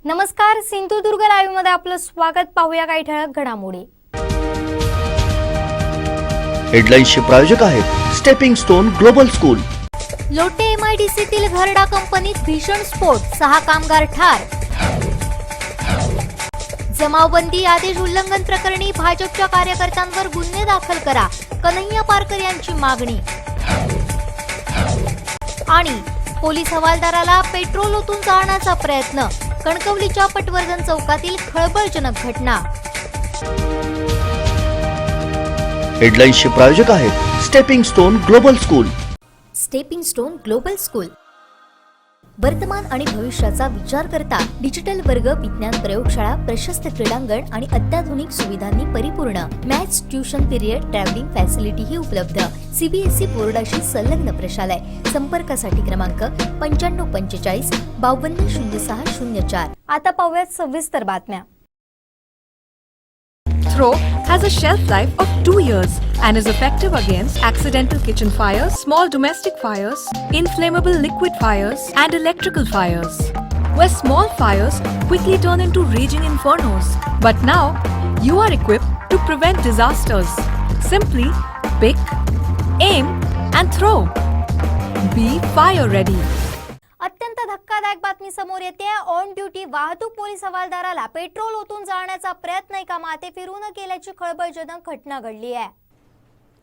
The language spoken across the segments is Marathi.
नमस्कार, सिंधुदुर्ग लाईव्ह मध्ये आपलं स्वागत. पाहूया काही ठळक घडामोडी. हेडलाईन्सचे प्रायोजक आहेत stepping stone global school. Lote एमआयडीसीतील घरडा कंपनीत भीषण स्फोट, 6 कामगार ठार. जमावबंदी आदेश उल्लंघन प्रकरणी भाजपच्या कार्यकर्त्यांवर गुन्हे दाखल करा, कन्हैया पारकर यांची मागणी. आणि पोलीस हवालदाराला पेट्रोल ओतून जाळण्याचा प्रयत्न, कणकवलीच्या पटवर्धन चौकातील खळबळजनक घटना. हेडलाईन्सचे प्रायोजक आहेत stepping stone global school. Stepping stone global school वर्तमान आणि भविष्याचा विचार करता डिजिटल वर्ग, विज्ञान प्रयोगशाळा, प्रशस्त क्रीडांगण आणि अत्याधुनिक सुविधांनी परिपूर्ण. Maths, tuition period, travelling facility ही उपलब्ध. सीबीएसई बोर्डाशी संलग्न प्रशालय. संपर्कासाठी क्रमांक 9545 520604. आता पाहूयात सविस्तर बातम्या. Throw has a shelf life of 2 years and is effective against accidental kitchen fires, small domestic fires, inflammable liquid fires, and electrical fires, where small fires quickly turn into raging infernos. But now, you are equipped to prevent disasters. Simply pick, aim, and throw. Be fire ready. अत्यंत धक्कादायक बातमी समोर येते. ऑन ड्युटी वाहतूक पोलीस हवालदाराला पेट्रोल ओतून जाळण्याचा प्रयत्न एका माते फिरून केल्याची खळबळजनक घटना घडली आहे.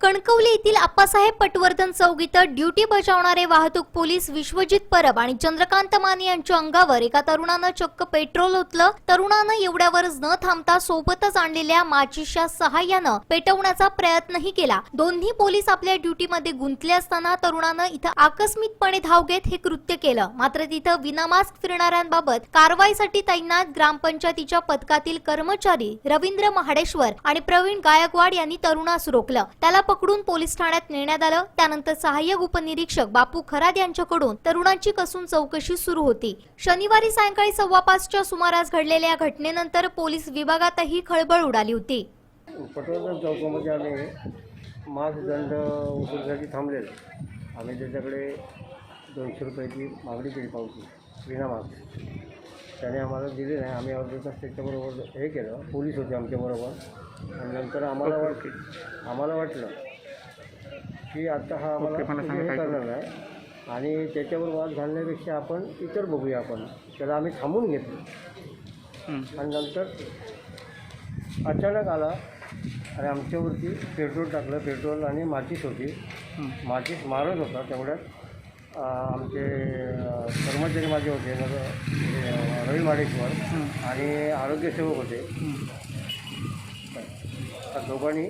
कणकवली येथील आप्पासाहेब पटवर्धन चौक इथं ड्युटी बजावणारे वाहतूक पोलीस विश्वजित परब आणि चंद्रकांत माने यांच्या अंगावर एका तरुणानं चक्क पेट्रोल ओतलं. तरुणानं एवढ्यावरच न थांबता सोबतच आणलेल्या माचीसच्या सहाय्यानं पेटवण्याचा प्रयत्नही केला. दोन्ही पोलीस आपल्या ड्युटीमध्ये गुंतले असताना तरुणानं इथं आकस्मिकपणे धाव घेत हे कृत्य केलं. मात्र तिथं विनामास्क फिरणाऱ्यांबाबत कारवाईसाठी तैनात ग्रामपंचायतीच्या पथकातील कर्मचारी रवींद्र महाडेश्वर आणि प्रवीण गायकवाड यांनी तरुणास रोखलं. त्याला पकडून पोलीस ठाण्यात नेण्यात आलं. त्यानंतर सहाय्यक उपनिरीक्षक बापू खराद यांच्याकडून तरुणाची कसून चौकशी सुरू होती. शनिवारी सायंकाळी 5:15च्या सुमारास घडलेल्या घटनेनंतर पोलीस विभागातही खळबळ उडाली होती. पटवर्धन चौकामध्ये आम्ही मासदंड वसूलीसाठी थांबलेलो. आम्ही त्याच्याकडे 200 रुपयाची मागणी केली पावती विनामास्क. त्याने आम्हाला दिले नाही. आम्ही अर्धा तास त्याच्याबरोबर हे केलं. पोलीस होते आमच्याबरोबर. आणि नंतर आम्हाला वाटलं की आता हा आम्हाला हे करणार नाही आणि त्याच्यावर वाद घालण्यापेक्षा आपण इतर बघूया. आपण त्याला आम्ही थांबून घेतलं आणि नंतर अचानक आला आणि आमच्यावरती पेट्रोल टाकलं. पेट्रोल आणि माचीस होती. माचीस मारत होता. तेवढ्यात आमचे कर्मचारी माझे होते, रवी माडेश्वर आणि आरोग्यसेवक होते. त्या दोघांनी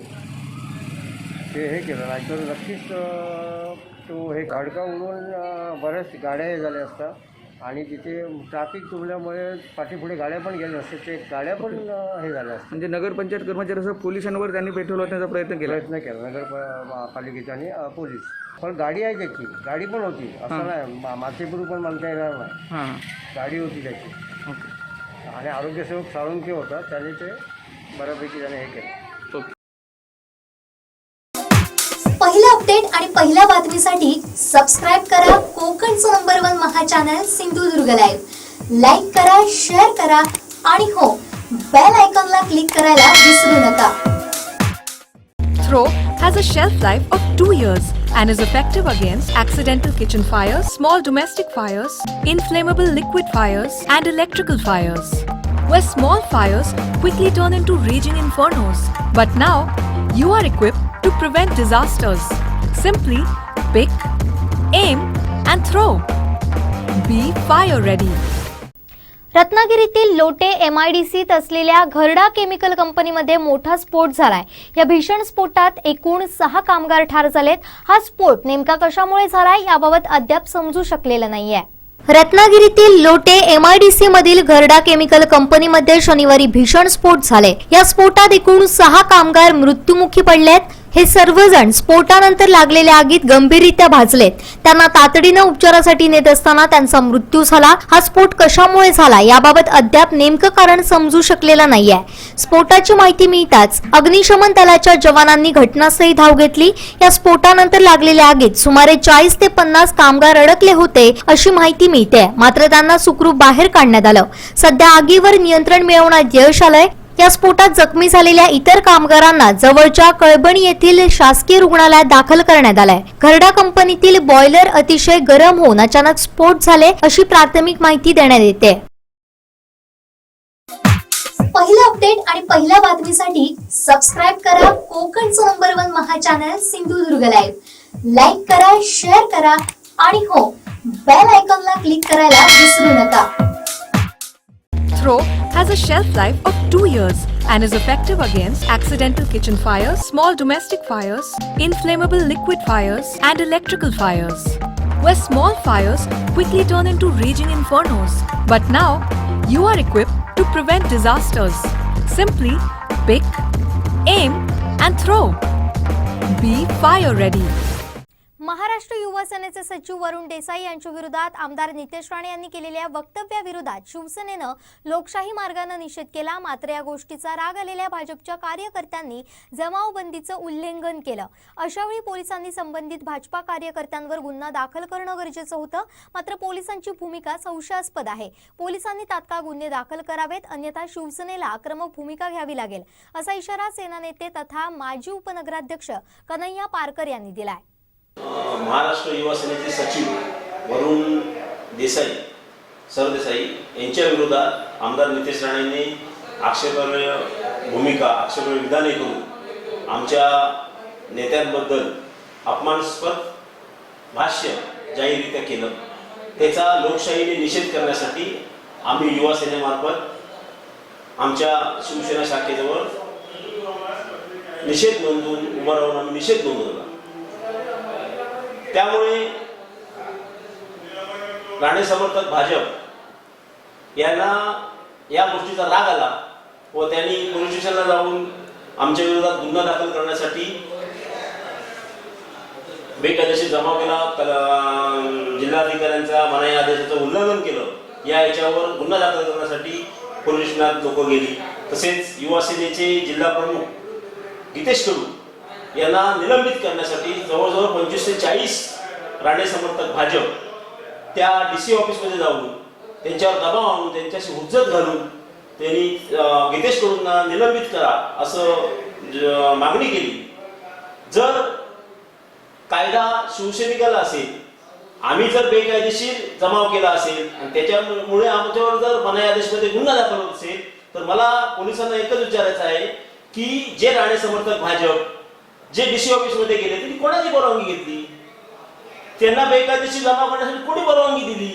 ते हे केलं. नाहीतर नक्कीच तो हे गाडका उडवून बऱ्याच गाड्या झाल्या असतात आणि तिथे ट्रॅफिक तुंबल्यामुळे पाठीपुढे गाड्या पण गेल्या असतात. ते गाड्या पण हे झाल्या असतात. म्हणजे नगरपंचायत कर्मचाऱ्यांसह पोलिसांवर त्यांनी पेट्रोल ओतण्याचा प्रयत्न केला. नगरपालिकेचा आणि पोलीस. पण गाडी आहे त्याची, गाडी पण होती. असं नाही माथेपूर पण मानता येणार नाही. गाडी होती त्याची. आणि आरोग्यसेवक साळुंके होता. त्याने ते बऱ्यापैकी त्याने हे केलं. पहिला अपडेट आणि पहिल्या बातमीसाठी सबस्क्राइब करा कोकणचं नंबर 1 महा चॅनल सिंधुदुर्ग लाईव्ह. लाईक करा, शेअर करा आणि हो, बेल आयकॉनला क्लिक करायला विसरू नका. Throw has a shelf life of 2 years and is effective against accidental kitchen fires, small domestic fires, inflammable liquid fires, and electrical fires, where small fires quickly turn into raging infernos. But now, you are equipped to prevent disasters. Simply pick, aim, and throw. Be fire ready. रत्नागिरीतील लोटे एमआयडीसीत असलेल्या घरडा केमिकल कंपनीमध्ये मोठा स्फोट झालाय. या भीषण स्फोटात एकूण 6 कामगार ठार झालेत. हा स्फोट नेमका कशामुळे झालाय याबाबत अद्याप समजू शकलेलं नाहीये. रत्नागिरीतील लोटे एमआयडीसी मधील घरडा केमिकल कंपनीमध्ये शनिवारी भीषण स्फोट झाले. या स्फोटात एकूण 6 कामगार मृत्युमुखी पडलेत. हे सर्वजण स्फोटानंतर लागलेल्या आगीत गंभीररित्या भाजलेत. त्यांना तातडीनं उपचारासाठी नेत असताना त्यांचा मृत्यू झाला. हा स्फोट कशामुळे झाला याबाबत अद्याप नेमकं कारण समजू शकलेलं नाहीये. स्फोटाची माहिती मिळताच अग्निशमन दलाच्या जवानांनी घटनास्थळी धाव घेतली. या स्फोटानंतर लागलेल्या आगीत सुमारे 40 ते 50 कामगार अडकले होते अशी माहिती मिळते. मात्र त्यांना सुखरूप बाहेर काढण्यात आलं. सध्या आगीवर नियंत्रण मिळवण्यात यश आलंय. या स्फोटात जखमी झालेल्या इतर कामगारांना जवळच्या कळबणी येथील शासकीय रुग्णालयात दाखल करण्यात आलंय. घरडा कंपनीतील बॉयलर अतिशय गरम होऊन अचानक स्फोट झाले अशी प्राथमिक माहिती देण्यात येते. पहिलं अपडेट आणि पहिल्या बातमीसाठी सबस्क्राईब करा कोकणचं नंबर 1 महा चॅनल सिंधुदुर्ग लाईव्ह. लाईक करा, शेअर करा आणि हो, बेल आयकॉनला क्लिक करायला विसरू नका. Throw has a shelf life of 2 years and is effective against accidental kitchen fires, small domestic fires, inflammable liquid fires, and electrical fires. Where small fires quickly turn into raging infernos. But now, you are equipped to prevent disasters. Simply pick, aim, and throw. Be fire ready. Maharashtra युवा सेनेचे सचिव वरुण देसाई यांच्या विरोधात आमदार नितेश राणे यांनी केलेल्या वक्तव्याविरोधात शिवसेनेनं लोकशाही मार्गानं निषेध केला. मात्र या गोष्टीचा राग आलेल्या भाजपच्या कार्यकर्त्यांनी जमावबंदीचं उल्लंघन केलं. अशावेळी पोलिसांनी संबंधित भाजपा कार्यकर्त्यांवर गुन्हा दाखल करणं गरजेचं होतं. मात्र पोलिसांची भूमिका संशयास्पद आहे. पोलिसांनी तात्काळ गुन्हे दाखल करावेत, अन्यथा शिवसेनेला आक्रमक भूमिका घ्यावी लागेल असा इशारा सेना नेते तथा माजी उपनगराध्यक्ष कन्हैया पारकर यांनी दिलाय. महाराष्ट्र युवा सेनेचे सचिव वरुण देसाई सरदेसाई यांच्या विरोधात आमदार नितेश राणेंनी आक्षेपार्ह भूमिका आक्षेपार्ह विधाने करून आमच्या नेत्यांबद्दल अपमानास्पद भाष्य जाहीररित्या केलं. त्याचा लोकशाहीने निषेध करण्यासाठी आम्ही युवा सेनेमार्फत आमच्या शिवसेना शाखेजवळ निषेध नोंदवून उभं राहून आम्ही निषेध नोंदवला. त्यामुळे राणे समर्थक भाजप यांना या गोष्टीचा राग आला व त्यांनी पोलीस स्टेशनला जाऊन आमच्या विरोधात गुन्हा दाखल करण्यासाठी बेकायदेशीर जमाव केला. जिल्हाधिकाऱ्यांच्या मनाई आदेशाचं उल्लंघन केलं. या याच्यावर गुन्हा दाखल करण्यासाठी पोलीस स्टेशनात लोक गेली. तसेच युवा सेनेचे जिल्हा प्रमुख गीतेश कडू यांना निलंबित करण्यासाठी जवळजवळ 25 ते 40 राणे समर्थक भाजप त्या DC ऑफिसमध्ये जाऊन त्यांच्यावर दबाव आणून त्यांच्याशी हुज्जत घालून त्यांनी गीतेश कडूंना निलंबित करा असं मागणी केली. जर कायदा शिवसैनिकाला असेल, आम्ही जर बेकायदेशीर जमाव केला असेल आणि त्याच्यामुळे आमच्यावर जर मनाई आदेशमध्ये गुन्हा दाखल होत असेल तर मला पोलिसांना एकच विचारायचं आहे की जे राणे समर्थक भाजप जे DC ऑफिसमध्ये गेले त्यांनी कोणाची परवानगी घेतली? त्यांना बेकायदेशीर जमा करण्यासाठी कोणी परवानगी दिली?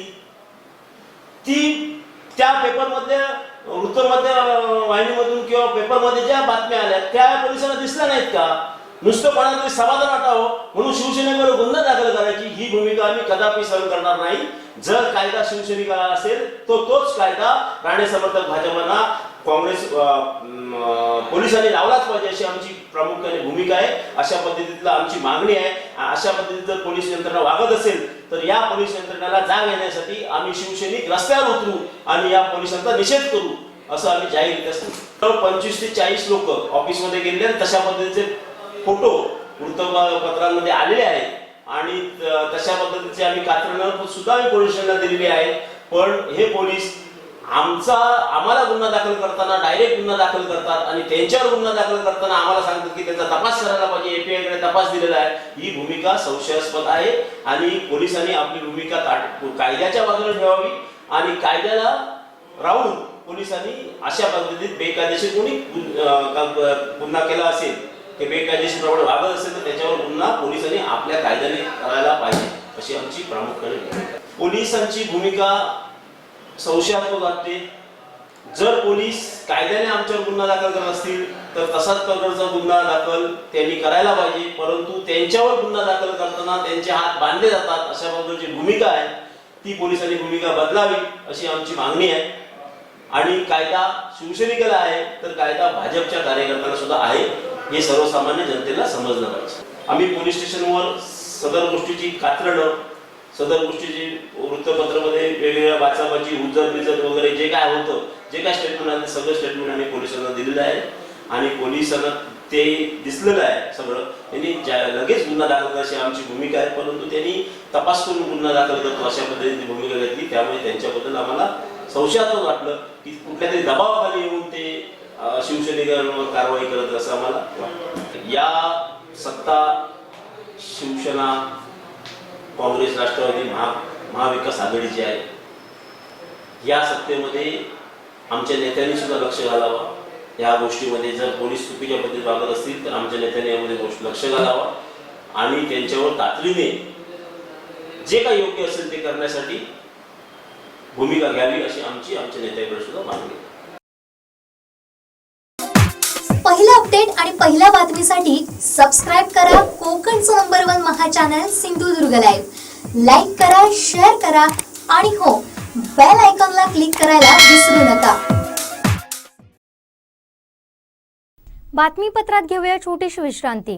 ती त्या पेपरमधल्या वृत्तमधल्या वाहिनीमधून किंवा पेपरमध्ये ज्या बातम्या आल्या त्या पोलिसांना दिसल्या नाहीत का? नुसतं कोणातरी समाधान वाटावं म्हणून शिवसेनेवर गुन्हा दाखल करायची ही भूमिका आम्ही कदापि सहन करणार नाही. जर कायदा शिवसैनिकाला असेल तर तोच कायदा राणे समर्थक भाजपांना काँग्रेस पोलिसांनी लावलाच पाहिजे अशी आमची प्रामुख्याने भूमिका आहे. अशा पद्धतीतला आमची मागणी आहे. अशा पद्धतीत जर पोलीस यंत्रणा वागत असेल तर या पोलीस यंत्रणेला जाग येण्यासाठी आम्ही शिवसैनिक रस्त्यावर उतरू आणि या पोलिसांचा निषेध करू असं आम्ही जाहीररित्या सांगतो. 25 ते 40 लोक ऑफिसमध्ये गेलेले आणि तशा पद्धतीचे फोटो वृत्तपत्रांमध्ये आलेले आहेत आणि तशा पद्धतीचे आम्ही कात्रणं सुद्धा आम्ही पोलीस स्टेशनला दिलेली आहे. पण हे पोलीस आम्हाला गुन्हा दाखल करताना डायरेक्ट गुन्हा दाखल करतात आणि त्यांच्यावर गुन्हा दाखल करताना आम्हाला सांगतात की त्याचा तपास करायला पाहिजे, API कडे तपास दिलेला आहे. ही भूमिका संशयास्पद आहे आणि पोलिसांनी आपली भूमिका कायद्याच्या बाजूने ठेवावी आणि कायद्याला राहून पोलिसांनी अशा पद्धतीत बेकायदेशीर कोणी गुन्हा केला असेल ते बेकायदेशीर प्रमाणे वागत असेल तर त्याच्यावर गुन्हा पोलिसांनी आपल्या कायद्याने करायला पाहिजे अशी आमची प्रामुख्याने भूमिका. पोलिसांची भूमिका संशयास्पद वाटते. जर पोलीस कायद्याने आमच्यावर गुन्हा दाखल करत असतील तर तसाच प्रकारचा गुन्हा दाखल त्यांनी करायला पाहिजे. परंतु त्यांच्यावर गुन्हा दाखल करताना त्यांचे हात बांधले जातात अशा पद्धतीची भूमिका आहे ती पोलिसांनी भूमिका बदलावी अशी आमची मागणी आहे. आणि कायदा शिवसैनिकाला आहे तर कायदा भाजपच्या कार्यकर्त्यांना सुद्धा आहे हे सर्वसामान्य जनतेला समजलं पाहिजे. आम्ही पोलीस स्टेशनवर सदर गोष्टीची कात्रणं, सदर गोष्टीची वृत्तपत्रामध्ये वेगवेगळ्या बाचाबाची उज्जत वगैरे जे काय होतं, जे काय स्टेटमेंट आले सगळं स्टेटमेंट आम्ही पोलिसांना दिलेलं आहे आणि पोलिसांना ते दिसलेलं आहे सगळं. त्यांनी लगेच गुन्हा दाखल करायची आमची भूमिका आहे, परंतु त्यांनी तपास करून गुन्हा दाखल करतो अशा पद्धतीने भूमिका घेतली. त्यामुळे त्यांच्याबद्दल आम्हाला संशयास्पद वाटलं की कुठल्या तरी दबावाखाली येऊन ते शिवसैनिकांवर कारवाई करत असं आम्हाला वाटतं. या सत्ता शिवसेना, काँग्रेस, राष्ट्रवादी, महाविकास आघाडी जी आहे, या सत्तेमध्ये आमच्या नेत्यांनी सुद्धा लक्ष घालावं. या गोष्टीमध्ये जर पोलीस चुकीच्या पद्धतीने वागत असतील तर आमच्या नेत्यांनी यामध्ये लक्ष घालावं आणि त्यांच्यावर तातडीने जे काही योग्य असेल ते करण्यासाठी भूमिका घ्यावी अशी आमच्या नेत्याकडे सुद्धा मागणी. पहिला अपडेट आणि पहिल्या बातमीसाठी सबस्क्राईब करा कोकणचं नंबर 1 महा चॅनल सिंधुदुर्ग लाईव्ह. लाईक करा, शेअर करा आणि हो, बेल आयकॉनला क्लिक करायला विसरू नका. बातमीपत्रात घेऊया छोटीशी विश्रांती.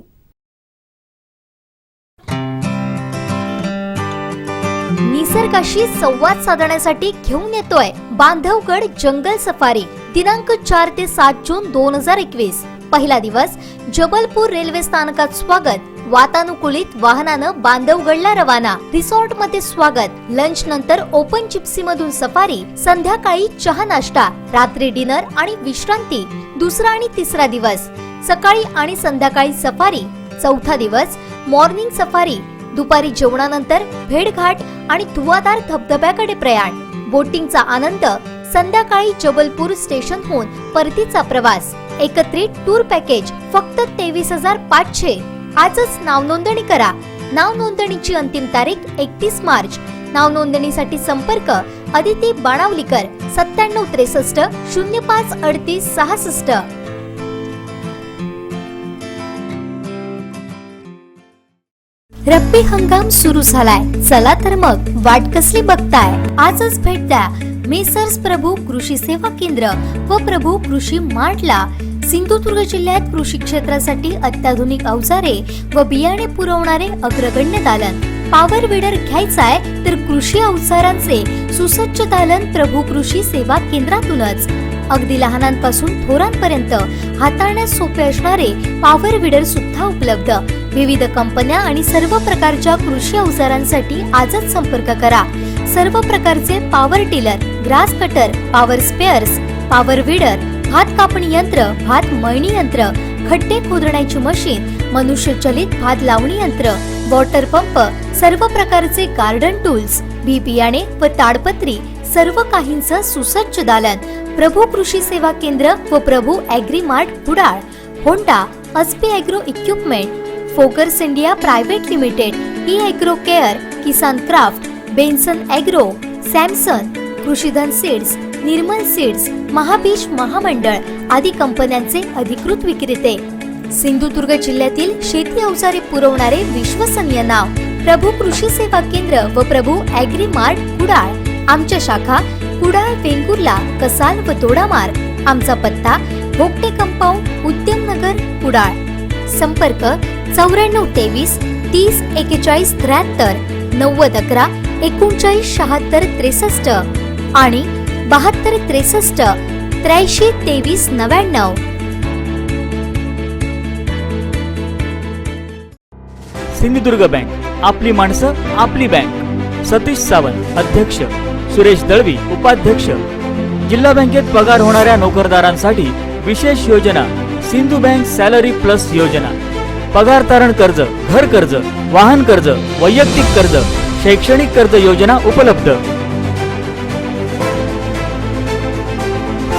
निसर्गाशी संवाद साधण्यासाठी घेऊन येतोय बांधवगड जंगल सफारी. दिनांक 4 ते 7 जून 2021. पहिला दिवस जबलपूर रेल्वे स्थानकात स्वागत. वातानुकूलित वाहनानं बांधवगडला रवाना. रिसॉर्ट मध्ये स्वागत. लंच नंतर ओपन जिप्सी मधून सफारी. संध्याकाळी चहा नाश्ता, रात्री डिनर आणि विश्रांती. दुसरा आणि तिसरा दिवस सकाळी आणि संध्याकाळी सफारी. चौथा दिवस मॉर्निंग सफारी. दुपारी जेवणानंतर भेडघाट आणि धुवाधार धबधब्याकडे प्रयाण. बोटिंगचा आनंद. संध्याकाळी जबलपूर स्टेशनहून परतीचा प्रवास. एकत्रित टूर पॅकेज फक्त 23,500. आजच नाव नोंदणी करा. नाव नोंदणीची अंतिम तारीख 31 मार्च. नाव नोंदणीसाठी संपर्क अदिती बाणावलीकर 9763 05 38 66. रब्बी हंगाम सुरू झालाय. चला तर मग वाट कसली बघताय. आजच भेट द्या मेसर्स प्रभू कृषी सेवा केंद्र व प्रभू कृषी मार्टला. सिंधुदुर्ग जिल्ह्यात कृषी क्षेत्रासाठी अत्याधुनिक अवजारे व बियाणे पुरवणारे अग्रगण्य दालन. पॉवर विडर घ्यायचाय तर कृषी अवजारांचे सुसज्ज दालन प्रभू कृषी सेवा केंद्रातूनच. अगदी लहानांपासून थोरांपर्यंत हाताळण्यास सोपे असणारे पॉवर विडर सुद्धा उपलब्ध. विविध कंपन्या आणि सर्व प्रकारच्या कृषी अवजारांसाठी आजच संपर्क करा. सर्व प्रकारचे power tiller, grass cutter, power spares, power weeder, भात कापणी यंत्र, भात मळणी यंत्र, खड्डे खोदण्याची मशीन, मनुष्यचलित भात लावणी यंत्र, वॉटर पंप, सर्व प्रकारचे गार्डन टूल्स, बी बियाणे व ताडपत्री, सर्व काहींचं सुसज्ज दालन. प्रभू कृषी सेवा केंद्र व Prabhu agri mart Kudal. Honda, Aspee agro equipment, फोकर्स India private limited, E agro care, Kisan craft, Benson agro, Samson, Krishidhan seeds, Nirmal seeds, Mahabeej महामंडळ आदी कंपन्यांचे अधिकृत विक्रेते. सिंधुदुर्ग जिल्ह्यातील शेती अवजारे पुरवणारे विश्वसनीय नाव प्रभू कृषी सेवा केंद्र व प्रभू ॲग्री मार्ट कुडाळ. आमच्या शाखा कुडाळ, वेंगुर्ला, कसाल व दोडामार्ग. आमचा पत्ता भोगटे कंपाऊंड, उद्यमनगर, कुडाळ. संपर्क 9423 30 41 73, 9011 39 76 63 आणि 72 63 83 23 99. सिंधुदुर्ग बँक, आपली माणसं आपली बँक. सतीश सावंत अध्यक्ष, सुरेश दळवी उपाध्यक्ष. जिल्हा बँकेत पगार होणाऱ्या नोकरदारांसाठी विशेष योजना सिंधू बँक सॅलरी प्लस योजना. पगार तारण कर्ज, घर कर्ज, वाहन कर्ज, वैयक्तिक कर्ज, शैक्षणिक कर्ज योजना उपलब्ध.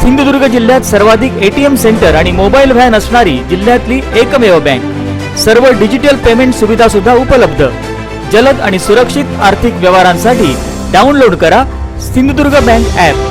सिंधुदुर्ग जिल्ह्यात सर्वाधिक एटीएम सेंटर आणि मोबाईल व्हॅन असणारी जिल्ह्यातली एकमेव बँक. सर्व डिजिटल पेमेंट सुविधा सुद्धा उपलब्ध. जलद आणि सुरक्षित आर्थिक व्यवहारांसाठी डाउनलोड करा Sindhudurg bank app.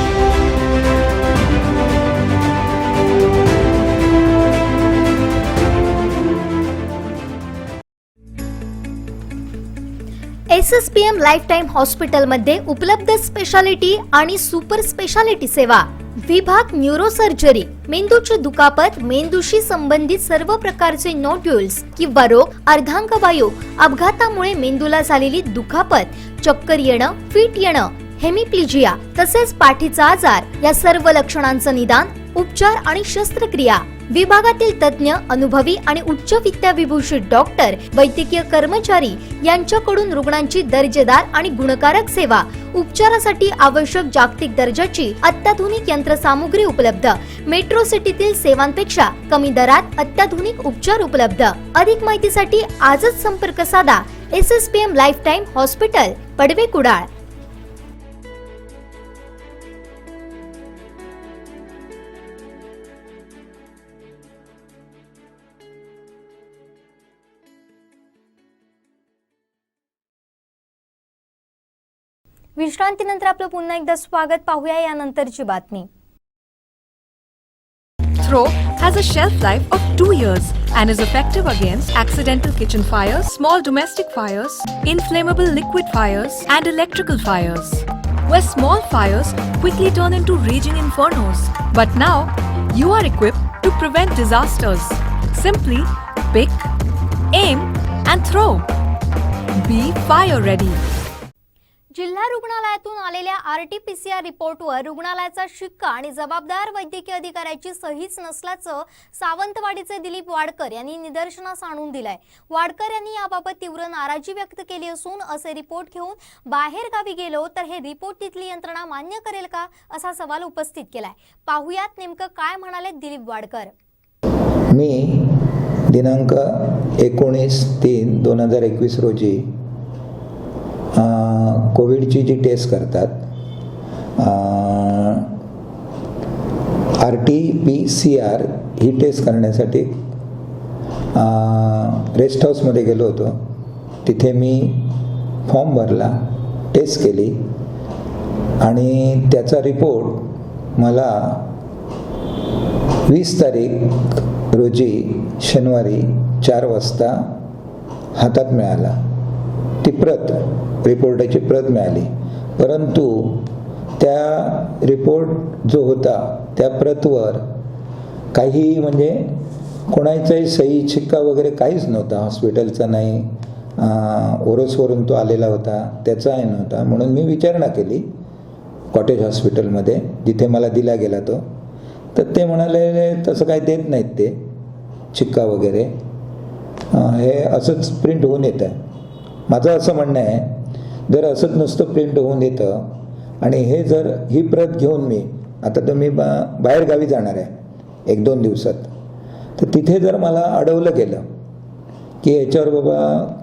SSBI SSPM lifetime हॉस्पिटलमध्ये उपलब्ध स्पेशालिटी आणि सुपर स्पेशालिटी सेवा. विभाग न्यूरोसर्जरी, मेंदूची दुखापत, मेंदूशी संबंधित सर्व प्रकारचे नोड्यूल्स किंवा रोग, अर्धांगवायू, अपघातामुळे मेंदूला झालेली दुखापत, चक्कर येणं, फिट येणं, हेमिप्लिजिया तसेच पाठीचा आजार या सर्व लक्षणांचं निदान, उपचार आणि शस्त्रक्रिया. विभागातील तज्ञ, अनुभवी आणि उच्च विद्याविभूषित डॉक्टर, वैद्यकीय कर्मचारी यांच्याकडून रुग्णांची दर्जेदार आणि गुणकारक सेवा. उपचारासाठी आवश्यक जागतिक दर्जाची अत्याधुनिक यंत्रसामुग्री उपलब्ध. मेट्रो सिटीतील सेवांपेक्षा कमी दरात अत्याधुनिक उपचार उपलब्ध. अधिक माहितीसाठी आजच संपर्क साधा. SSPM lifetime hospital, Padve, Kudal. विश्रांतीनंतर आपलं पुन्हा एकदा स्वागत. पाहूया यानंतरची बातमी. Throw has a shelf life of 2 years and is effective against accidental kitchen fires, small domestic fires, inflammable liquid fires, and electrical fires, where small fires quickly turn into raging infernos. But now, you are equipped to prevent disasters. Simply pick, aim, and throw. Be fire ready. जिल्हा रुग्णालयातून आलेल्या RT-PCR रिपोर्टवर रुग्णालयाचा शिक्का आणि जबाबदार वैद्यकीय अधिकाऱ्याची सहीच नसल्याचं सावंतवाडीचे दिलीप वाडकर यांनी निदर्शनास आणून दिलंय. वाडकर यांनी याबाबत तीव्र नाराजी व्यक्त केली असून असे रिपोर्ट घेऊन बाहेर गावी गेलो तर हे रिपोर्ट तिथली यंत्रणा मान्य करेल का असा सवाल उपस्थित केलाय. पाहुयात नेमकं काय म्हणाले दिलीप वाडकर. मी दिनांक 19/3/2021 रोजी कोविडची जी टेस्ट करतात RT-PCR ही टेस्ट करण्यासाठी रेस्ट हाऊसमध्ये गेलो होतो. तिथे मी फॉर्म भरला, टेस्ट केली आणि त्याचा रिपोर्ट मला 20 तारीख रोजी शनिवारी 4 वाजता हातात मिळाला. ती प्रत, रिपोर्टाची प्रत मिळाली. परंतु त्या रिपोर्ट जो होता त्या प्रतवर काही म्हणजे कोणाचाही सही शिक्का वगैरे काहीच नव्हता. हॉस्पिटलचा नाही, ओरोसवरून तो आलेला होता त्याचाही नव्हता. म्हणून मी विचारणा केली कॉटेज हॉस्पिटलमध्ये जिथे मला दिला गेला तो. तर ते म्हणाले तसं काही देत नाहीत ते शिक्का वगैरे, हे असंच प्रिंट होऊन येतं आहे. माझं असं म्हणणं आहे, जर असंच नुसतं प्रिंट होऊन येतं आणि हे जर ही प्रत घेऊन मी आता तर मी बाहेर गावी जाणार आहे 1-2 दिवसात, तर तिथे जर मला अडवलं गेलं की याच्यावर बाबा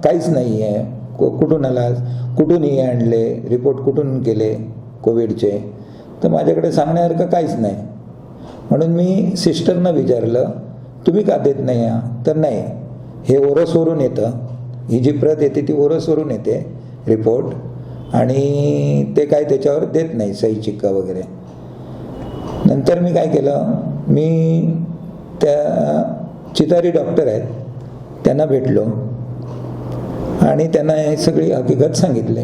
काहीच नाही आहे, कुठून आलास, कुठून हे आणले रिपोर्ट, कुठून केले कोविडचे, तर माझ्याकडे सांगण्यासारखं काहीच नाही. म्हणून मी सिस्टरनं विचारलं तुम्ही का देत नाही. तर नाही, हे ओरोसवरून येतं, ही जी प्रत येते ती ओरोसवरून येते रिपोर्ट आणि ते काय त्याच्यावर देत नाही सही शिक्का वगैरे. नंतर मी काय केलं, मी त्या चितारी डॉक्टर आहेत त्यांना भेटलो आणि त्यांना हे सगळी हकीकत सांगितले.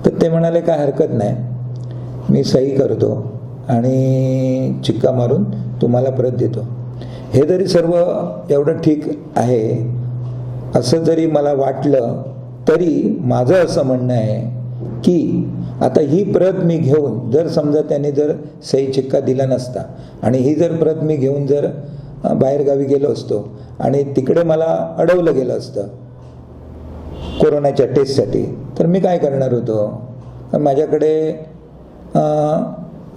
तर ते म्हणाले काय हरकत नाही, मी सही करतो आणि शिक्का मारून तुम्हाला प्रत देतो. हे जरी सर्व एवढं ठीक आहे असं जरी मला वाटलं तरी माझं असं म्हणणं आहे की आता ही प्रत मी घेऊन जर समजा त्याने जर सही शिक्का दिला नसता आणि ही जर प्रत मी घेऊन जर बाहेरगावी गेलो असतो आणि तिकडे मला अडवलं गेलं असतं कोरोनाच्या टेस्टसाठी, तर मी काय करणार होतो. माझ्याकडे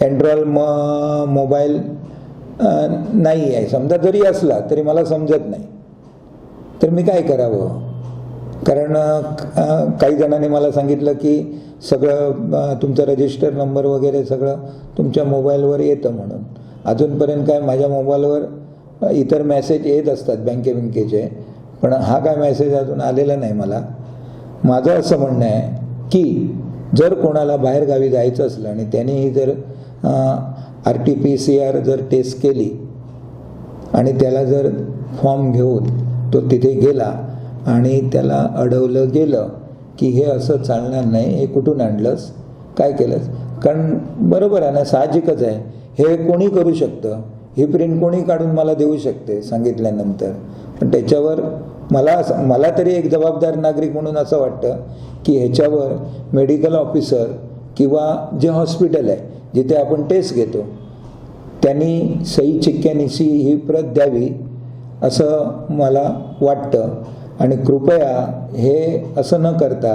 अँड्रॉइड मोबाईल नाही आहे, समजा जरी असला तरी मला समजत नाही, तर मी काय करावं. कारण काही जणांनी मला सांगितलं की सगळं तुमचा रजिस्टर नंबर वगैरे सगळं तुमच्या मोबाईलवर येतं म्हणून. अजूनपर्यंत काय माझ्या मोबाईलवर इतर मेसेज येत असतात बँकेचे, पण हा काय मेसेज अजून आलेला नाही मला. माझं असं म्हणणं आहे की जर कोणाला बाहेरगावी जायचं असलं आणि त्यानेही जर RT-PCR जर टेस्ट केली आणि त्याला जर फॉर्म घेऊन तो तिथे गेला आणि त्याला अडवलं गेलं की हे असं चालणार नाही, हे कुठून आणलंस, काय केलंस. कारण बरोबर आहे ना, साहजिकच आहे, हे कोणी करू शकतं, ही प्रिंट कोणी काढून मला देऊ शकते सांगितल्यानंतर. पण त्याच्यावर मला तरी एक जबाबदार नागरिक म्हणून असं वाटतं की ह्याच्यावर मेडिकल ऑफिसर किंवा जे हॉस्पिटल आहे जिथे आपण टेस्ट घेतो त्यांनी सही चिक्क्यानिशी ही प्रत द्यावी असं मला वाटतं. आणि कृपया हे असं न करता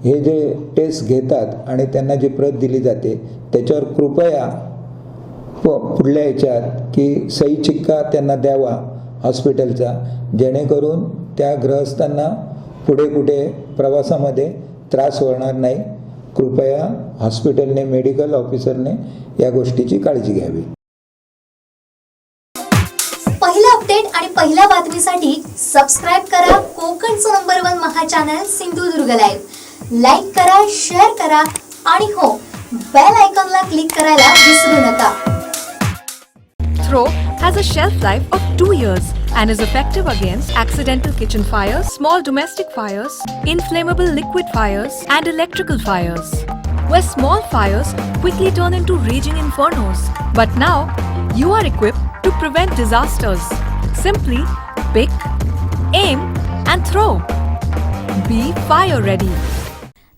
हे जे टेस्ट घेतात आणि त्यांना जी प्रत दिली जाते त्याच्यावर कृपया पुढल्या ह्याच्यात की सही चिक्का त्यांना द्यावा हॉस्पिटलचा, जेणेकरून त्या गृहस्थांना पुढे कुठे प्रवासामध्ये त्रास होणार नाही. कृपया हॉस्पिटलने, मेडिकल ऑफिसरने या गोष्टीची काळजी घ्यावी. पहिला अपडेट आणि पहिल्या बातमीसाठी सबस्क्राईब करा कोकणचं नंबर 1 महा चॅनल सिंधुदुर्ग लाईव्ह. लाईक करा, शेअर करा आणि हो, बेल आयकॉनला क्लिक करायला विसरू नका. Throw has a shelf life of 2 years and is effective against accidental kitchen fires, small domestic fires, inflammable liquid fires, and electrical fires. Where small fires quickly turn into raging infernos. But now, you are equipped to prevent disasters. Simply pick, aim, and throw. Be fire ready.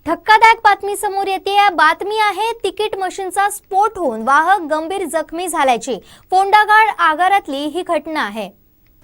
धक्कादायक बातमी समोर येते. बातमी आहे तिकीट मशीनचा स्फोट होऊन वाहक गंभीर जखमी झाल्याची. फोंडाघाट आगारातली ही घटना आहे.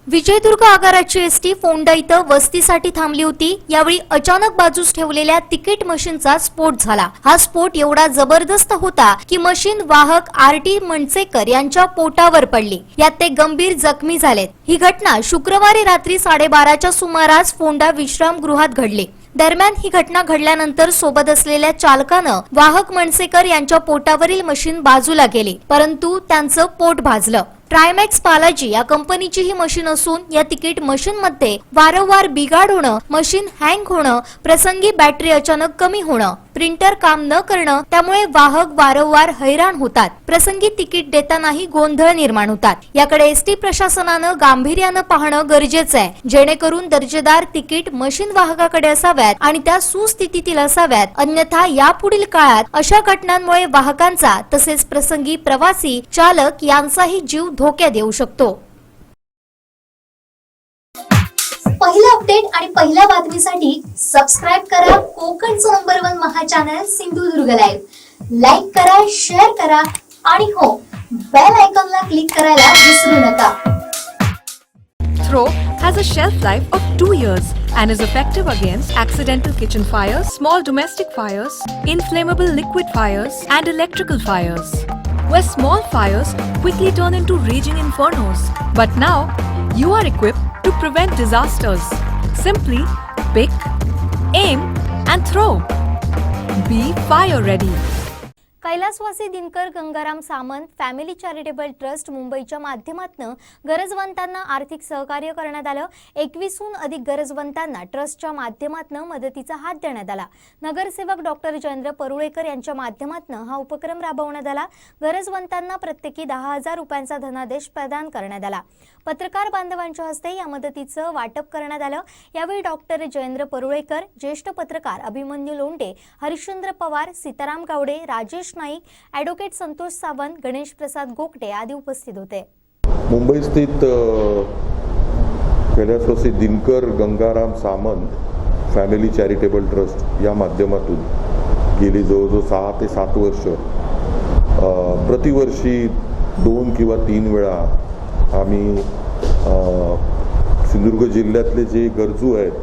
विजयदुर्ग आगाराची एसटी फोंडा इथं वस्तीसाठी थांबली होती. यावेळी अचानक बाजूस ठेवलेल्या तिकीट मशीनचा स्फोट झाला. हा स्फोट एवढा जबरदस्त होता की मशीन वाहक आरटी मनसेकर यांच्या पोटावर पडली. यात ते गंभीर जखमी झालेत. ही घटना शुक्रवारी रात्री 12:30च्या सुमारास फोंडा विश्रामगृहात घडली. दरम्यान ही घटना घडल्यानंतर सोबत असलेल्या चालकानं वाहक मनसेकर यांच्या पोटावरील मशीन बाजूला केली, परंतु त्यांचं पोट भाजलं. ट्रायमॅक्स बालाजी या कंपनीची ही मशीन असून या तिकीट मशीनमध्ये वारंवार बिघाड होणं, मशीन हँग होणं, प्रसंगी बॅटरी अचानक कमी होणं, प्रिंटर काम न करणं, त्यामुळे वाहक वारंवार हैराण होतात. प्रसंगी तिकीट देतानाही गोंधळ निर्माण होतात. याकडे एसटी प्रशासनानं गांभीर्यानं पाहणं गरजेचं आहे, जेणेकरून दर्जेदार तिकीट मशीन वाहकाकडे असाव्यात आणि त्या सुस्थितीतील असाव्यात. अन्यथा यापुढील काळात अशा घटनांमुळे वाहकांचा तसेच प्रसंगी प्रवासी, चालक यांचाही जीव धोक्यात येऊ शकतो. पहिला अपडेट आणि पहिल्या बातमीसाठी सबस्क्राईब करा कोकणचं नंबर 1 महा चॅनल सिंधुदुर्ग लाईव्ह. लाईक करा, शेअर करा आणि हो, बेल आयकॉनला क्लिक करायला विसरू नका. Throw has a shelf life of 2 years and is effective against accidental kitchen fires, small domestic fires, inflammable liquid fires, and electrical fires. Where small fires quickly turn into raging infernos. But now, you are equipped to prevent disasters. Simply pick, aim, and throw. Be fire ready. कैलासवासी Dinkar Gangaram Samant family charitable trust मुंबईच्या माध्यमातून गरजवंतांना आर्थिक सहकार्य करण्यात आलं. 21हून अधिक गरजवंतांना ट्रस्टच्या माध्यमातून मदतीचा हात देण्यात आला. नगरसेवक डॉक्टर जयेंद्र परुळेकर यांच्या माध्यमातून हा उपक्रम राबवण्यात आला. गरजवंतांना प्रत्येकी 10,000 रुपयांचा धनादेश प्रदान करण्यात आला. पत्रकार बांधवांच्या हस्ते या मदतीचं वाटप करण्यात आलं. यावेळी डॉक्टर जयेंद्र परुळेकर, ज्येष्ठ पत्रकार अभिमन्यू लोंढे, हरिश्चंद्र पवार, सीताराम गावडे, राजेश नाईक, ॲडव्होकेट संतोष सावंत, गणेश प्रसाद गोकटे आदी उपस्थित होते. मुंबई स्थित कैलासवासी Dinkar Gangaram Samant family charitable trust या माध्यमातून गेली जवळजवळ 6 ते 7 वर्ष प्रतिवर्षी 2 किंवा 3 वेळा आम्ही सिंधुदुर्ग जिल्ह्यातले जे गरजू आहेत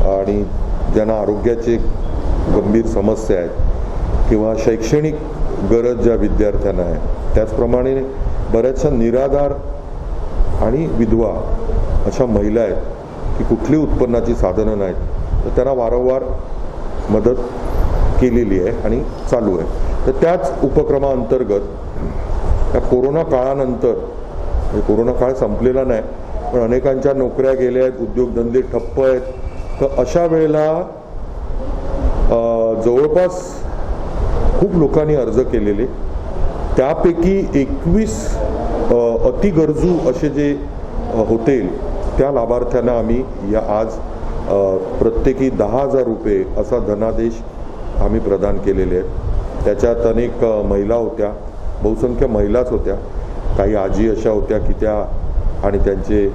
आणि ज्यांना आरोग्याचे गंभीर समस्या आहेत किंवा शैक्षणिक गरज ज्या विद्यार्थ्यांना आहे, त्याचप्रमाणे बऱ्याचशा निराधार आणि विधवा अशा महिला आहेत की कुठली उत्पन्नाची साधनं नाहीत, तर त्यांना वारंवार मदत केलेली आहे आणि चालू आहे. तर त्याच उपक्रमाअंतर्गत या कोरोना काळानंतर, कोरोना काळ संपलेला नाही पण अनेकांच्या नोकऱ्या गेल्या आहेत, उद्योगधंदे ठप्प आहेत, तर अशा वेळेला जवळपास खूप लोकांनी अर्ज केलेले, त्यापैकी 21 अतिगरजू असे जे होते त्या लाभार्थ्यांना आम्ही आज प्रत्येकी 10,000 रुपये असा धनादेश आम्ही प्रदान केलेले आहेत. त्याच्यात अनेक महिला होत्या, बहुसंख्य महिलाच होत्या. काही आजी अशा होत्या की त्या आणि त्यांचे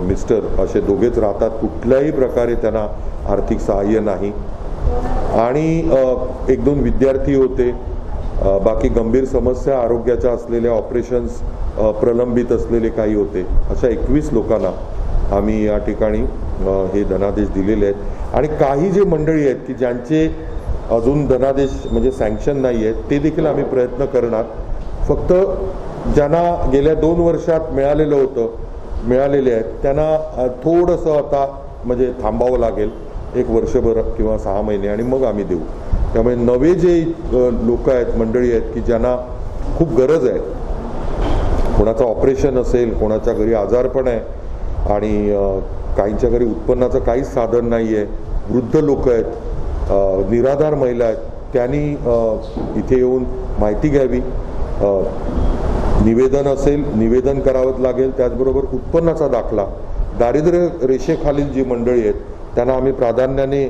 मिस्टर असे दोघेच राहतात. कुठल्याही प्रकारे त्यांना आर्थिक सहाय्य नाही. आणि 1-2 विद्यार्थी होते. बाकी गंभीर समस्या आरोग्याच्या असलेल्या ऑपरेशन्स प्रलंबित असलेले काही होते. अशा 21 लोकांना आम्ही या ठिकाणी हे धनादेश दिलेले आहेत. आणि काही जे मंडळी आहेत की ज्यांचे अजून धनादेश म्हणजे सँक्शन नाही आहेत ते देखील आम्ही प्रयत्न करणार. फक्त ज्यांना गेल्या 2 वर्षात मिळालेले आहेत त्यांना थोडंसं आता म्हणजे थांबावं लागेल 1 वर्षभर किंवा 6 महिने आणि मग आम्ही देऊ. त्यामुळे नवे जे लोक आहेत, मंडळी आहेत की ज्यांना खूप गरज आहे, कोणाचं ऑपरेशन असेल, कोणाच्या घरी आजारपण आहे आणि काहींच्या घरी उत्पन्नाचं काहीच साधन नाही आहे, वृद्ध लोक आहेत, निराधार महिला आहेत, त्यांनी इथे येऊन माहिती घ्यावी. निवेदन असेल, निवेदन करावं लागेल. त्याचबरोबर उत्पन्नाचा दाखला, दारिद्र्य रेषेखालील जी मंडळी आहेत त्यांना आम्ही प्राधान्याने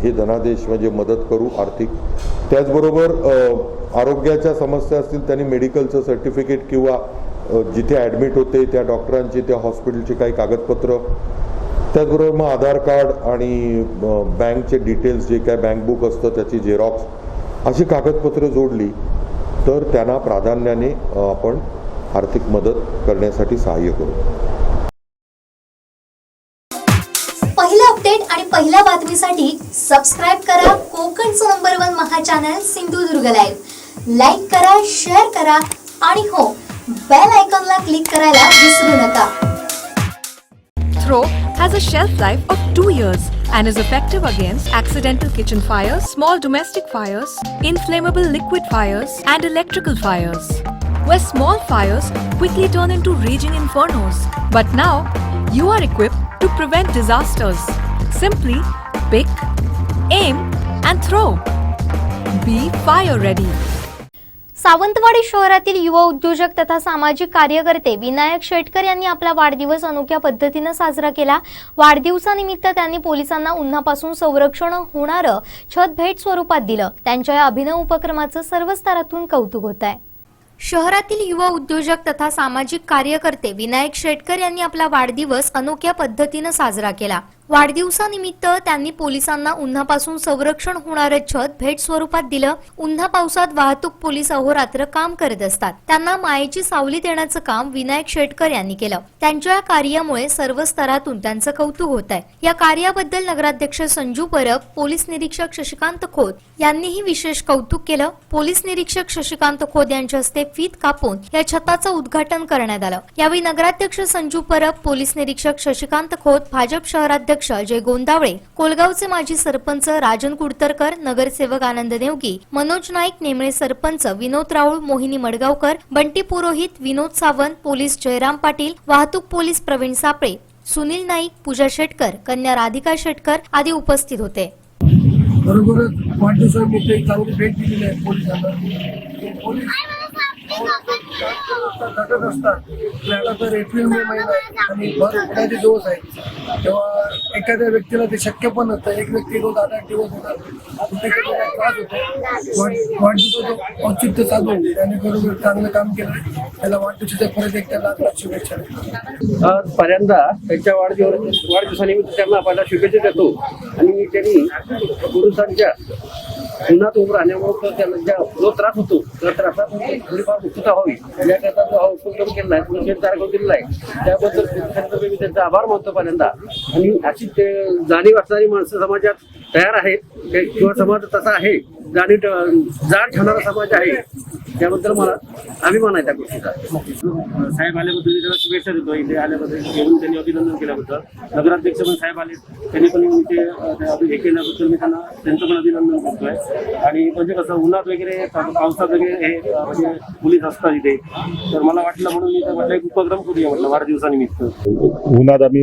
हे धनादेश म्हणजे मदत करू आर्थिक. त्याचबरोबर आरोग्याच्या समस्या असतील त्यांनी मेडिकलचं सर्टिफिकेट किंवा जिथे ॲडमिट होते त्या डॉक्टरांची, त्या हॉस्पिटलची काही कागदपत्र, त्याचबरोबर मग आधार कार्ड आणि बँकचे डिटेल्स जे काय बँक बुक असतं त्याची झेरॉक्स, अशी कागदपत्र जोडली तर त्यांना प्राधान्याने आपण आर्थिक मदत करण्यासाठी सहाय्य करू. पहिला अपडेट आणि पहिल्या बातमीसाठी सबस्क्राईब करा कोकणचं नंबर 1 महा चॅनल सिंधुदुर्ग लाईव्ह. लाईक करा, शेअर करा आणि हो, बेल आयकॉनला क्लिक करायला विसरू नका. Throw has a shelf life of 2 years and is effective against accidental kitchen fires, small domestic fires, inflammable liquid fires, and electrical fires, where small fires quickly turn into raging infernos. But now, you are equipped to prevent disasters. Simply pick, aim, and throw. Be fire ready. Sawantwadi शहरातील युवा उद्योजक तथा सामाजिक कार्यकर्ते विनायक शेटकर यांनी आपला वाढदिवस अनोख्या पद्धतीने साजरा केला. वाढदिवसानिमित्त त्यांनी पोलिसांना उन्हापासून संरक्षण होणारं छत भेट स्वरूपात दिलं. त्यांच्या या अभिनव उपक्रमाचं सर्व स्तरातून कौतुक होत आहे. शहरातील युवा उद्योजक तथा सामाजिक कार्यकर्ते विनायक शेटकर यांनी आपला वाढदिवस अनोख्या पद्धतीने साजरा केला. वाढदिवसानिमित्त त्यांनी पोलिसांना उन्हापासून संरक्षण होणारं छत भेट स्वरूपात दिलं. उन्हा पावसात वाहतूक पोलीस अहोरात्र काम करत असतात. त्यांना मायेची सावली देण्याचं काम विनायक शेटकर यांनी केलं. त्यांच्या या कार्यामुळे सर्व स्तरातून त्यांचं कौतुक होत आहे. या कार्याबद्दल नगराध्यक्ष संजू परब, पोलीस निरीक्षक शशिकांत खोत यांनीही विशेष कौतुक केलं. पोलीस निरीक्षक शशिकांत खोत यांच्या हस्ते फीत कापून या छताचं उद्घाटन करण्यात आलं. यावेळी नगराध्यक्ष संजू परब, पोलीस निरीक्षक शशिकांत खोत, भाजप शहराध्यक्ष अजय गोंदावळे, कोलगावचे माजी सरपंच राजन कुडतरकर, नगरसेवक आनंद नेवगी, मनोज नाईक, नेमळे सरपंच विनोद राऊळ, मोहिनी मडगावकर, बंटी पुरोहित, विनोद सावंत, पोलीस जयराम पाटील, वाहतूक पोलीस प्रवीण सापळे, सुनील नाईक, पूजा शेटकर, कन्या राधिका शेटकर आदी उपस्थित होते. बरोबरच वाढदिवसानिमित्त एक चांगली भेट दिलेली आहे पोलिसांना. पोलीस घटक असतात. आता तर एप्रिल-मे महिना आहे आणि भर उन्हाचे दिवस आहेत, तेव्हा एखाद्या व्यक्तीला ते शक्य पण नसतं. एक व्यक्ती रोज 8-8 दिवस होतात, त्रास होतो. वाढदिवसाचं औचित्य साधून त्याने बरोबर चांगलं काम केलं. त्याला वाढदिवसाच्या परत एक त्याला शुभेच्छा. पहिल्यांदा त्यांच्या वाढदिवसानिमित्त त्यांना पहिला शुभेच्छा देतो. आणि त्यांनी पुरुषांच्या उन्हात उभं राहण्यामुळे त्यांना ज्या जो त्रास होतो त्या त्रासात थोडीफार मुक्तता व्हावी याकरता जो हा उपक्रम केला आहे, पुरुषांचा कार्यक्रम दिलेला आहे, त्याबद्दल पुरुषांचा मी त्यांचा आभार मानतो पहिल्यांदा. आणि अशी जाणीव असणारी माणसं समाजात तयार आहेत किंवा समाज तसा आहे, जाण ठेवणारा समाज आहे, त्याबद्दल मला अभिमान आहे त्या गोष्टीचा. साहेब आल्याबद्दल मी त्यांना शुभेच्छा देतो. इथे आल्याबद्दल येऊन त्यांनी अभिनंदन केल्याबद्दल. नगराध्यक्ष पण साहेब आले, त्यांनी पण इथे हे केल्याबद्दल मी त्यांचं पण अभिनंदन करतोय. आणि म्हणजे कसं उन्हात वगैरे पावसात वगैरे हे म्हणजे पोलीस असतात इथे, तर मला वाटलं म्हणून मी म्हटलं एक उपक्रम करूया म्हटलं वाढदिवसानिमित्त. उन्हात आम्ही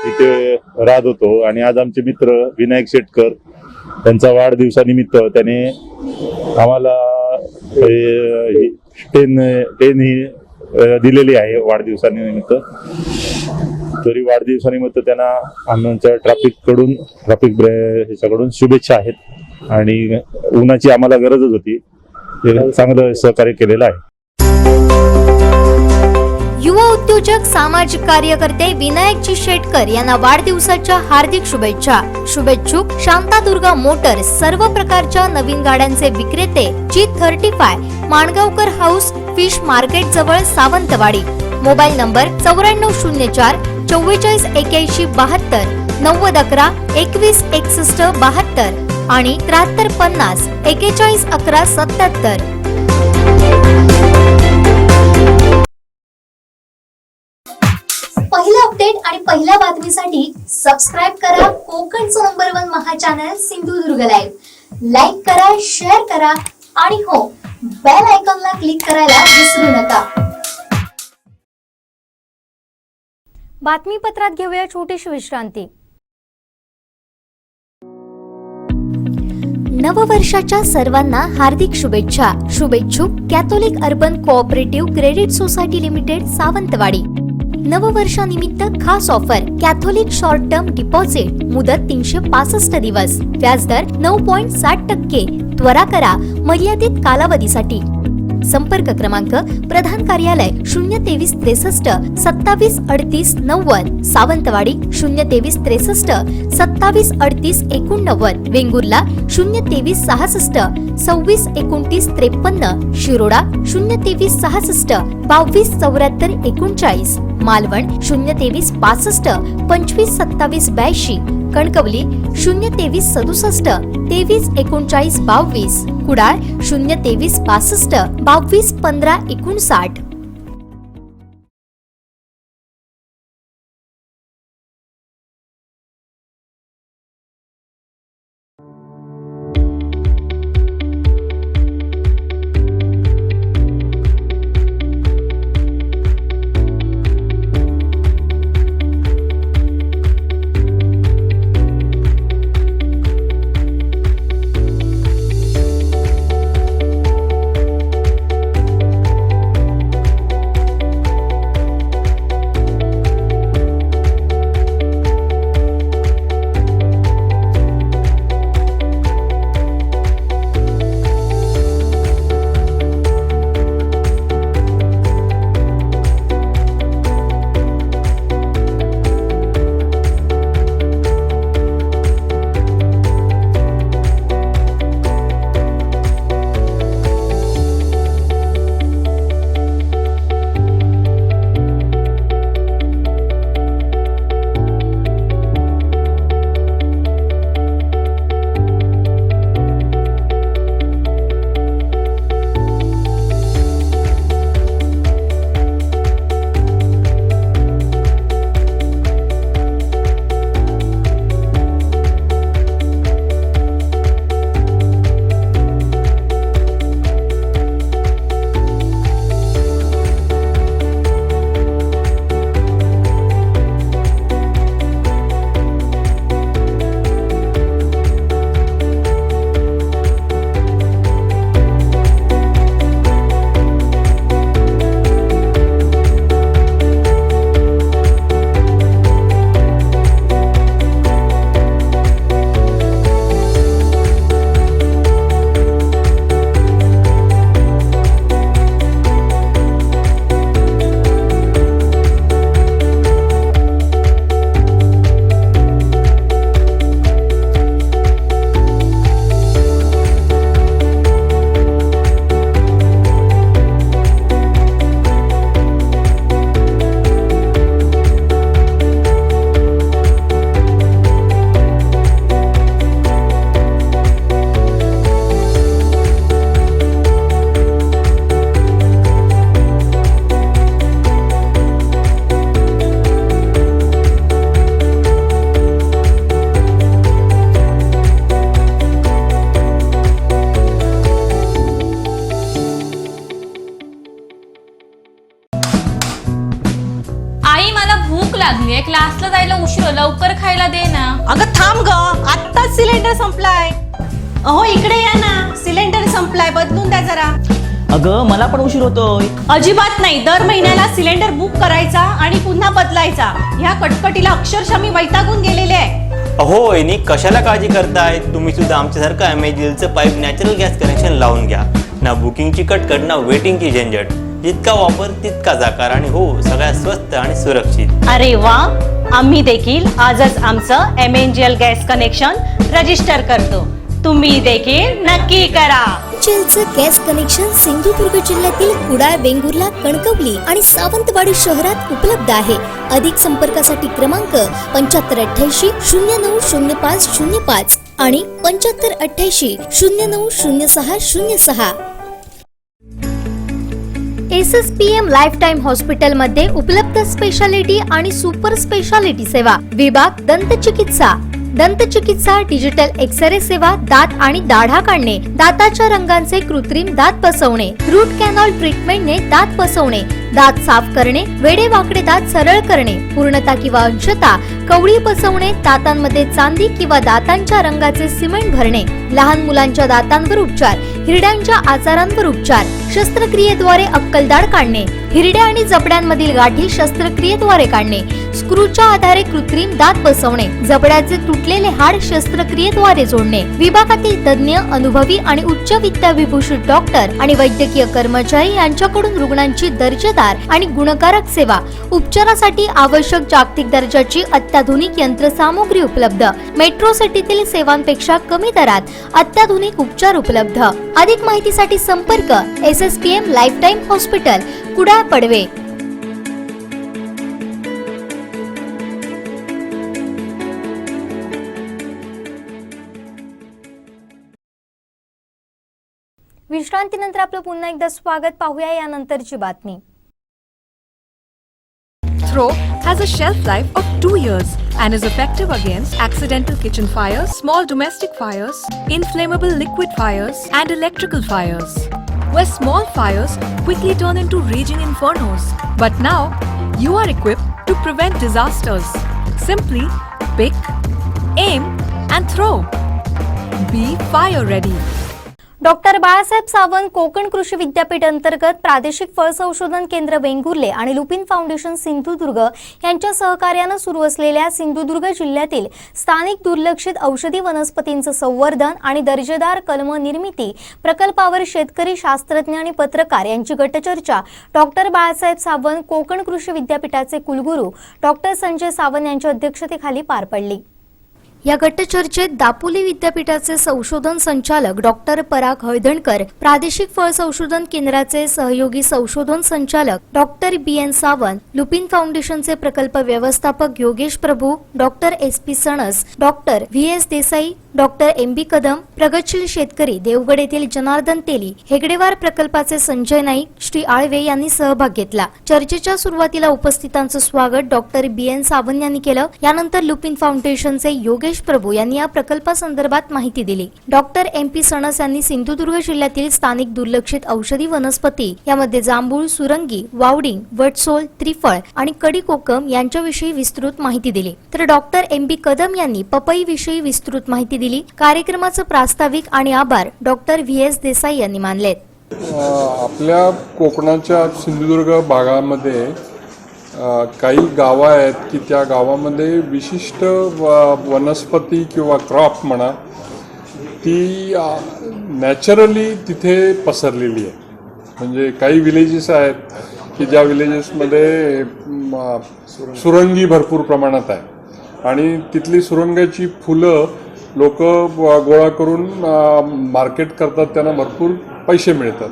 इथे राहत होतो आणि आज आमचे मित्र विनायक शेटकर त्यांचा वाढदिवसानिमित्त त्याने आम्हाला पेन ही दिलेली आहे वाढदिवसानिमित्त. तरी वाढदिवसानिमित्त त्यांना आमच्या ट्रॅफिक ह्याच्याकडून शुभेच्छा आहेत आणि उन्हाची आम्हाला गरजच होती. ते चांगलं सहकार्य केलेलं आहे. युवा उद्योजक सामाजिक कार्यकर्ते विनायकजी शेटकर यांना वाढदिवसाच्या हार्दिक शुभेच्छा. शुभेच्छुक शांतादुर्गा मोटर्स, सर्व प्रकारच्या नवीन गाड्यांचे विक्रेते, G35, Mangaonkar house, fish market जवळ, सावंतवाडी. मोबाईल नंबर 9404 44 81 72, 9011 21 61 72 आणि 7350 41 11 77. पहिला अपडेट आणि पहिल्या बातमीसाठी सबस्क्राईब करा कोकणचं नंबर 1 महा चॅनल सिंधुदुर्ग लाईव्ह. लाईक करा, शेअर करा आणि हो, बेल आयकॉनला क्लिक करायला विसरू नका. बातमीपत्रात घेऊया छोटीशी विश्रांती. नववर्षाच्या सर्वांना हार्दिक शुभेच्छा. शुभेच्छुक Catholic urban cooperative credit society limited, Sawantwadi. नववर्षानिमित्त खास offer. Catholic short term deposit, मुदत 365 दिवस, व्याजदर 9.60%. त्वरा करा मर्यादित कालावधीसाठी. संपर्क क्रमांक प्रधान कार्यालय 023 63 27 38 90, सावंतवाडी 023 63 27 38 89, वेंगुर्ला 023 66 26 29 53, शिरोडा 023 66 22 74 39, मालवण 023 65 25 27 82, कणकवली 023 67 23 39 22, कुडाळ 023 65 22 15 59. लागलीये, क्लासला जायला उशीर, लवकर खायला दे ना. अगं थांब ग, आत्ताच सिलेंडर संपलाय. अहो इकडे या ना, सिलेंडर संपलाय, बदलून द्या जरा. अगं मला पण उशीर होतोय. अजिबात नाही. दर महिन्याला सिलेंडर बुक करायचा आणि पुन्हा बदलायचा. ह्या कटकटीला अक्षरशः मी वैतागून गेलेले आहे. अहो वहिनी, कशाला काळजी करताय? तुम्ही सुद्धा आमच्यासारखं अमेझिलचं पाईप नॅचरल गॅस कनेक्शन लावून घ्या. ना बुकिंगची कटकट, ना वेटिंगची झंझट. जितका वापर तितकाच आकार, आणि हो, सगळ्यात स्वस्त आणि सुरक्षित. अरे वा, आम्ही देखील आजच आमचं एमएनजीएल गॅस कनेक्शन रजिस्टर करतो. तुम्ही देखील नक्की करा. एमएनजीएलचं गॅस कनेक्शन सिंधुदुर्ग जिल्ह्यातील कुडाळ, वेंगुर्ला, कणकवली आणि सावंतवाडी शहरात उपलब्ध आहे. अधिक संपर्कासाठी क्रमांक 7588 090505 आणि 7588 090606. SSPM लाईफटाईम हॉस्पिटलमध्ये उपलब्ध स्पेशालिटी आणि सुपर स्पेशालिटी सेवा. विभाग दंतचिकित्सा, डिजिटल एक्सरे सेवा, दात आणि दाढा काढणे, दाताच्या रंगांचे कृत्रिम दात बसवणे, रूट कॅनॉल ट्रीटमेंटने दात बसवणे, दात साफ करणे, वेडेवाकडे दात सरळ करणे, पूर्णता किंवा अंशतः कवळी बसवणे, दातांमध्ये चांदी किंवा दातांच्या रंगाचे सिमेंट भरणे, लहान मुलांच्या दातांवर उपचार, हिरड्यांच्या आजारांवर उपचार, शस्त्रक्रियेद्वारे अक्कलदाढ काढणे, हिरड्या आणि जबड्यांमधील गाठी शस्त्रक्रियेद्वारे काढणे, स्क्रूच्या आधारे कृत्रिम दात बसवणे, जबड्याचे तुटलेले हाड शस्त्रक्रियेद्वारे जोडणे. विभागातील तज्ञ, अनुभवी आणि उच्च विद्याविभूषित डॉक्टर आणि वैद्यकीय कर्मचारी यांच्याकडून रुग्णांची दर्जेदार आणि गुणकारक सेवा. उपचारासाठी आवश्यक जागतिक दर्जाची अत्याधुनिक यंत्रसामुग्री उपलब्ध. मेट्रो सिटीतील सेवांपेक्षा कमी दरात अत्याधुनिक उपचार उपलब्ध. अधिक माहितीसाठी संपर्क SSPM lifetime hospital, Kudal, Padve. विश्रांतीनंतर आपलं पुन्हा एकदा स्वागत. पाहूया यानंतरची बातमी. Throw has a shelf life of 2 years and is effective against accidental kitchen fires, small domestic fires, inflammable liquid fires, and electrical fires. Where small fires quickly turn into raging infernos. But now, you are equipped to prevent disasters. Simply pick, aim, and throw. Be fire ready. Doctor Balasaheb Sawant Konkan कृषी विद्यापीठ अंतर्गत प्रादेशिक फळ संशोधन केंद्र वेंगुर्ले आणि लुपिन फाउंडेशन सिंधुदुर्ग यांच्या सहकार्यानं सुरू असलेल्या सिंधुदुर्ग जिल्ह्यातील स्थानिक दुर्लक्षित औषधी वनस्पतींचं संवर्धन आणि दर्जेदार कलम निर्मिती प्रकल्पावर शेतकरी, शास्त्रज्ञ आणि पत्रकार यांची गटचर्चा डॉक्टर बाळासाहेब सावंत कोकण कृषी विद्यापीठाचे कुलगुरू डॉक्टर संजय सावंत यांच्या अध्यक्षतेखाली पार पडली. या गटचर्चेत दापोली विद्यापीठाचे संशोधन संचालक डॉक्टर पराग हळदणकर, प्रादेशिक फळ संशोधन केंद्राचे सहयोगी संशोधन संचालक डॉक्टर BN सावंत, लुपिन फाउंडेशनचे प्रकल्प व्यवस्थापक Yogesh Prabhu, doctor SP Sanas, doctor VS Desai, doctor MB Kadam, प्रगतशील शेतकरी देवगड येथील जनार्दन तेली, हेगडेवार प्रकल्पाचे संजय नाईक, श्री आळवे यांनी सहभाग घेतला. चर्चेच्या सुरुवातीला उपस्थितांचं स्वागत डॉक्टर BN सावंत यांनी केलं. यानंतर लुपिन फाउंडेशनचे योगेश प्रभू यांनी या प्रकल्पासंदर्भात माहिती दिली. डॉक्टर MP सणस यांनी सिंधुदुर्ग जिल्ह्यातील स्थानिक दुर्लक्षित औषधी वनस्पती यामध्ये जांभूळ, सुरंगी, वावडिंग, वटसोल, त्रिफळ आणि कडी कोकम यांच्याविषयी विस्तृत माहिती दिली. तर डॉक्टर MB कदम यांनी पपईविषयी विस्तृत माहिती दिली. कार्यक्रमाचं प्रास्ताविक आणि आभार डॉक्टर VS देसाई यांनी मानले. आपल्या कोकणाच्या सिंधुदुर्ग भागामध्ये काही गावं आहेत की त्या गावामध्ये विशिष्ट वनस्पती किंवा क्रॉप म्हणा ती नॅचरली तिथे पसरलेली आहे. म्हणजे काही विलेजेस आहेत की ज्या विलेजेसमध्ये सुरंगी भरपूर प्रमाणात आहे आणि तिथली सुरंगाची फुलं लोक गोळा करून मार्केट करतात, त्यांना भरपूर पैसे मिळतात.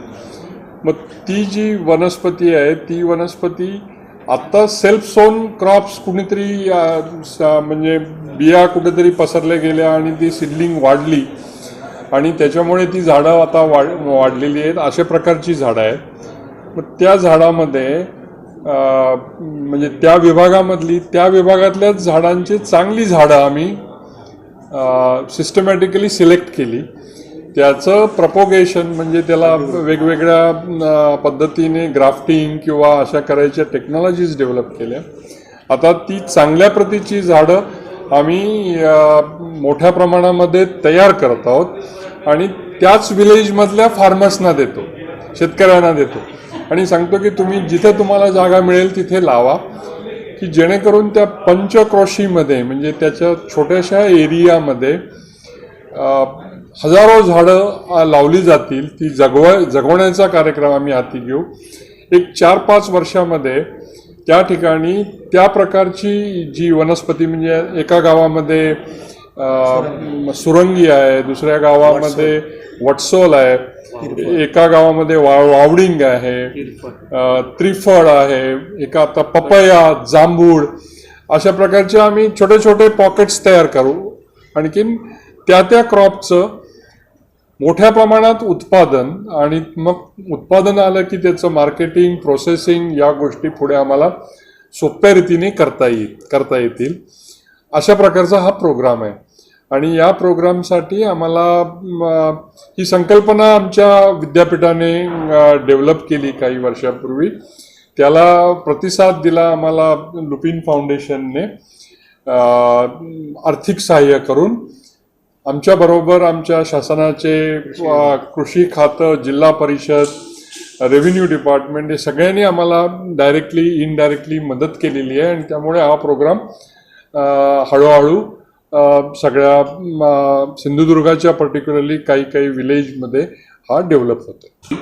मग ती जी वनस्पती आहे ती वनस्पती आत्ता सेल्फ सोन क्रॉप्स कुणीतरी म्हणजे बिया कुठेतरी पसरल्या गेल्या आणि ती सिडलिंग वाढली आणि त्याच्यामुळे ती झाडं आता वाढलेली आहेत. अशा प्रकारची झाडं आहेत. मग त्या झाडामध्ये म्हणजे त्या विभागातल्या झाडांची चांगली झाडं आम्ही सिस्टमॅटिकली सिलेक्ट केली. त्याचं प्रपोगेशन म्हणजे त्याला वेगवेगळ्या पद्धतीने ग्राफ्टिंग किंवा अशा करायच्या टेक्नॉलॉजीज डेव्हलप केल्या. आता ती चांगल्या प्रतीची झाडं आम्ही मोठ्या प्रमाणामध्ये तयार करत आहोत आणि त्याच विलेजमधल्या फार्मर्सना देतो. शेतकऱ्यांना देतो आणि सांगतो की तुम्ही जिथे तुम्हाला जागा मिळेल तिथे लावा, की जेणेकरून त्या पंचक्रोशीमध्ये म्हणजे त्याच्या छोट्याशा एरियामध्ये हजारो झाडं लावली जातील. ती जगवण्याचा कार्यक्रम आम्ही हाती घेऊ. एक 4-5 वर्षामध्ये त्या ठिकाणी त्या प्रकारची जी वनस्पती म्हणजे एका गावामध्ये सुरंगी आहे, दुसऱ्या गावामध्ये वटसोल आहे, एका गावामध्ये वावडिंग आहे, त्रिफळ आहे, एका आता पपया, जांभूळ, अशा प्रकारचे आम्ही छोटे छोटे पॉकेट्स तयार करू. आणखीन त्या क्रॉपचं मोठ्या प्रमाणात उत्पादन आणि मग उत्पादन आलं की त्याचं मार्केटिंग, प्रोसेसिंग या गोष्टी पुढे आम्हाला सोप्या रीतीने करता येतील. अशा प्रकारचा हा प्रोग्राम आहे. आणि या प्रोग्रामसाठी आम्हाला ही संकल्पना आमच्या विद्यापीठाने डेव्हलप केली काही वर्षापूर्वी. त्याला प्रतिसाद दिला आम्हाला लुपिन फाउंडेशनने आर्थिक सहाय्य करून. आमच्याबरोबर आमच्या शासनाचे कृषी खातं, जिल्हा परिषद, रेव्हेन्यू डिपार्टमेंट हे सगळ्यांनी आम्हाला डायरेक्टली इनडायरेक्टली मदत केलेली आहे. आणि त्यामुळे हा प्रोग्राम हळूहळू सगळ्या सिंधुदुर्गाच्या पर्टिक्युलरली काही विलेजमध्ये हा डेव्हलप होतो.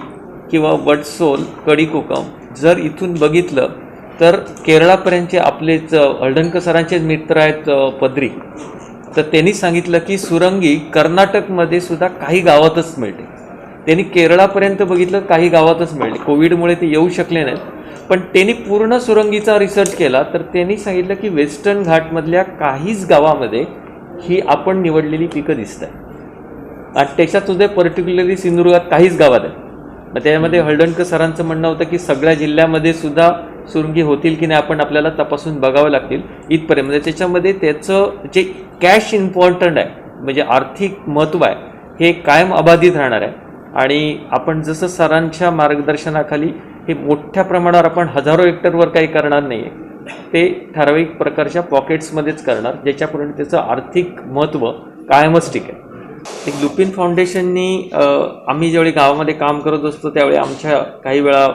किंवा वटसोल, कडीकोकम जर इथून बघितलं तर केरळापर्यंतचे आपलेच हळदणकर सरांचेच मित्र आहेत पदरी, तर त्यांनी सांगितलं की सुरंगी कर्नाटकमध्ये सुद्धा काही गावातच मिळते. त्यांनी केरळापर्यंत बघितलं, काही गावातच मिळते. कोविडमुळे ते येऊ शकले नाहीत, पण त्यांनी पूर्ण सुरंगीचा रिसर्च केला तर त्यांनी सांगितलं की वेस्टर्न घाटमधल्या काहीच गावामध्ये ही आपण निवडलेली पिकं दिसत आहे आणि त्याच्यात सुद्धा पर्टिक्युलरली सिंधुदुर्गात काहीच गावात आहे. मग त्यामध्ये हळदणकर सरांचं म्हणणं होतं की सगळ्या जिल्ह्यामध्ये सुद्धा सुरंगी होतील की नाही आपण आपल्याला तपासून बघावं लागतील इथपर्यंत. म्हणजे त्याच्यामध्ये त्याचं जे कॅश इम्पॉर्टंट आहे म्हणजे आर्थिक महत्त्व आहे हे कायम अबाधित राहणार आहे. आणि आपण जसं सरांच्या मार्गदर्शनाखाली हे मोठ्या प्रमाणावर आपण हजारो हेक्टरवर काही करणार नाही आहे, ते ठराविक प्रकारच्या पॉकेट्समध्येच करणार ज्याच्यापर्यंत त्याचं आर्थिक महत्त्व कायमच टिकेल. एक लुपिन फाउंडेशननी आम्ही ज्यावेळी गावामध्ये काम करत असतो त्यावेळी आमच्या काही वेळा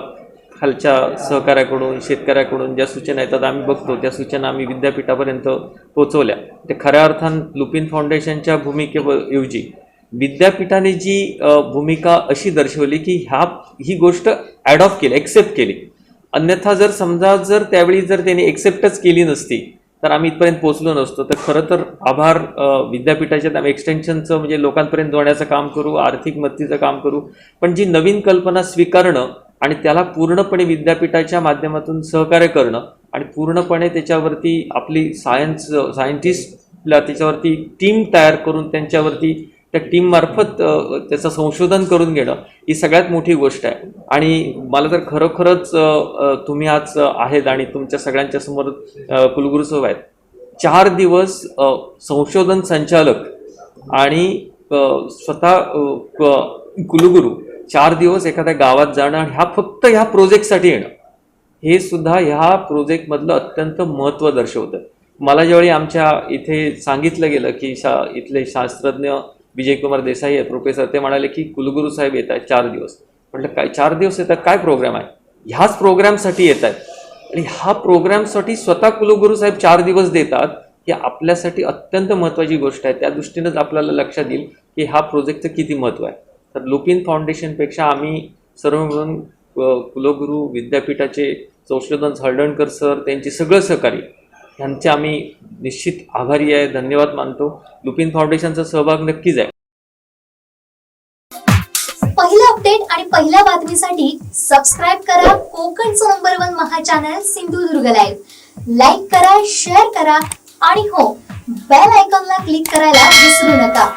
खालच्या सहकार्याकडून, शेतकऱ्याकडून ज्या सूचना येतात आम्ही बघतो, त्या सूचना आम्ही विद्यापीठापर्यंत पोचवल्या. ते खऱ्या अर्थानं लुपिन फाउंडेशनच्या भूमिकेऐवजी विद्यापीठाने जी भूमिका अशी दर्शवली की ही गोष्ट ॲडॉप्ट केली, एक्सेप्ट केली. अन्यथा जर त्यावेळी त्यांनी एक्सेप्टच केली नसती तर आम्ही इथपर्यंत पोहोचलो नसतो. तर खरं तर आभार विद्यापीठाच्यात आम्ही एक्सटेन्शनचं म्हणजे लोकांपर्यंत जोडण्याचं काम करू, आर्थिक मदतीचं काम करू, पण जी नवीन कल्पना स्वीकारणं आणि त्याला पूर्णपणे विद्यापीठाच्या माध्यमातून सहकार्य करणं आणि पूर्णपणे त्याच्यावरती आपली सायंटिस्टला त्याच्यावरती टीम तयार करून त्यांच्यावरती त्या टीममार्फत त्याचं संशोधन करून घेणं ही सगळ्यात मोठी गोष्ट आहे. आणि मला तर खरोखरच तुम्ही आज आहेत आणि तुमच्या सगळ्यांच्या समोर कुलगुरू साहेब आहेत. 4 दिवस संशोधन संचालक आणि स्वतः कुलगुरू 4 दिवस एखाद्या गावात जाणं आणि फक्त ह्या प्रोजेक्टसाठी येणं हे सुद्धा ह्या प्रोजेक्टमधलं अत्यंत महत्त्व दर्शवतं. मला ज्यावेळी आमच्या इथे सांगितलं गेलं की इथले शास्त्रज्ञ विजयकुमार देसाई आहेत प्रोफेसर, ते म्हणाले की कुलगुरू साहेब येत आहेत 4 दिवस. म्हटलं काय 4 दिवस येतात, काय प्रोग्राम आहे? ह्याच प्रोग्रामसाठी येत आहेत आणि हा प्रोग्रामसाठी स्वतः कुलगुरू साहेब 4 दिवस देतात ही आपल्यासाठी अत्यंत महत्त्वाची गोष्ट आहे. त्या दृष्टीनंच आपल्याला लक्षात येईल की हा प्रोजेक्टचं किती महत्त्व आहे. तर लुपिन फाउंडेशनपेक्षा आम्ही सर्व मिळून कुलगुरू, विद्यापीठाचे संशोधन हळदणकर सर, त्यांचे सगळं सहकारी यांचे आम्ही निश्चित आभारी आहे, धन्यवाद मानतो. लुपिन फाउंडेशनचा सहभाग नक्कीच आहे. पहिला अपडेट आणि पहिल्या बातमीसाठी सबस्क्राईब करा कोकणचं नंबर 1 महा चॅनल सिंधुदुर्ग लाईव्ह. लाईक करा, शेअर करा आणि हो, बेल आयकॉनला क्लिक करायला विसरू नका.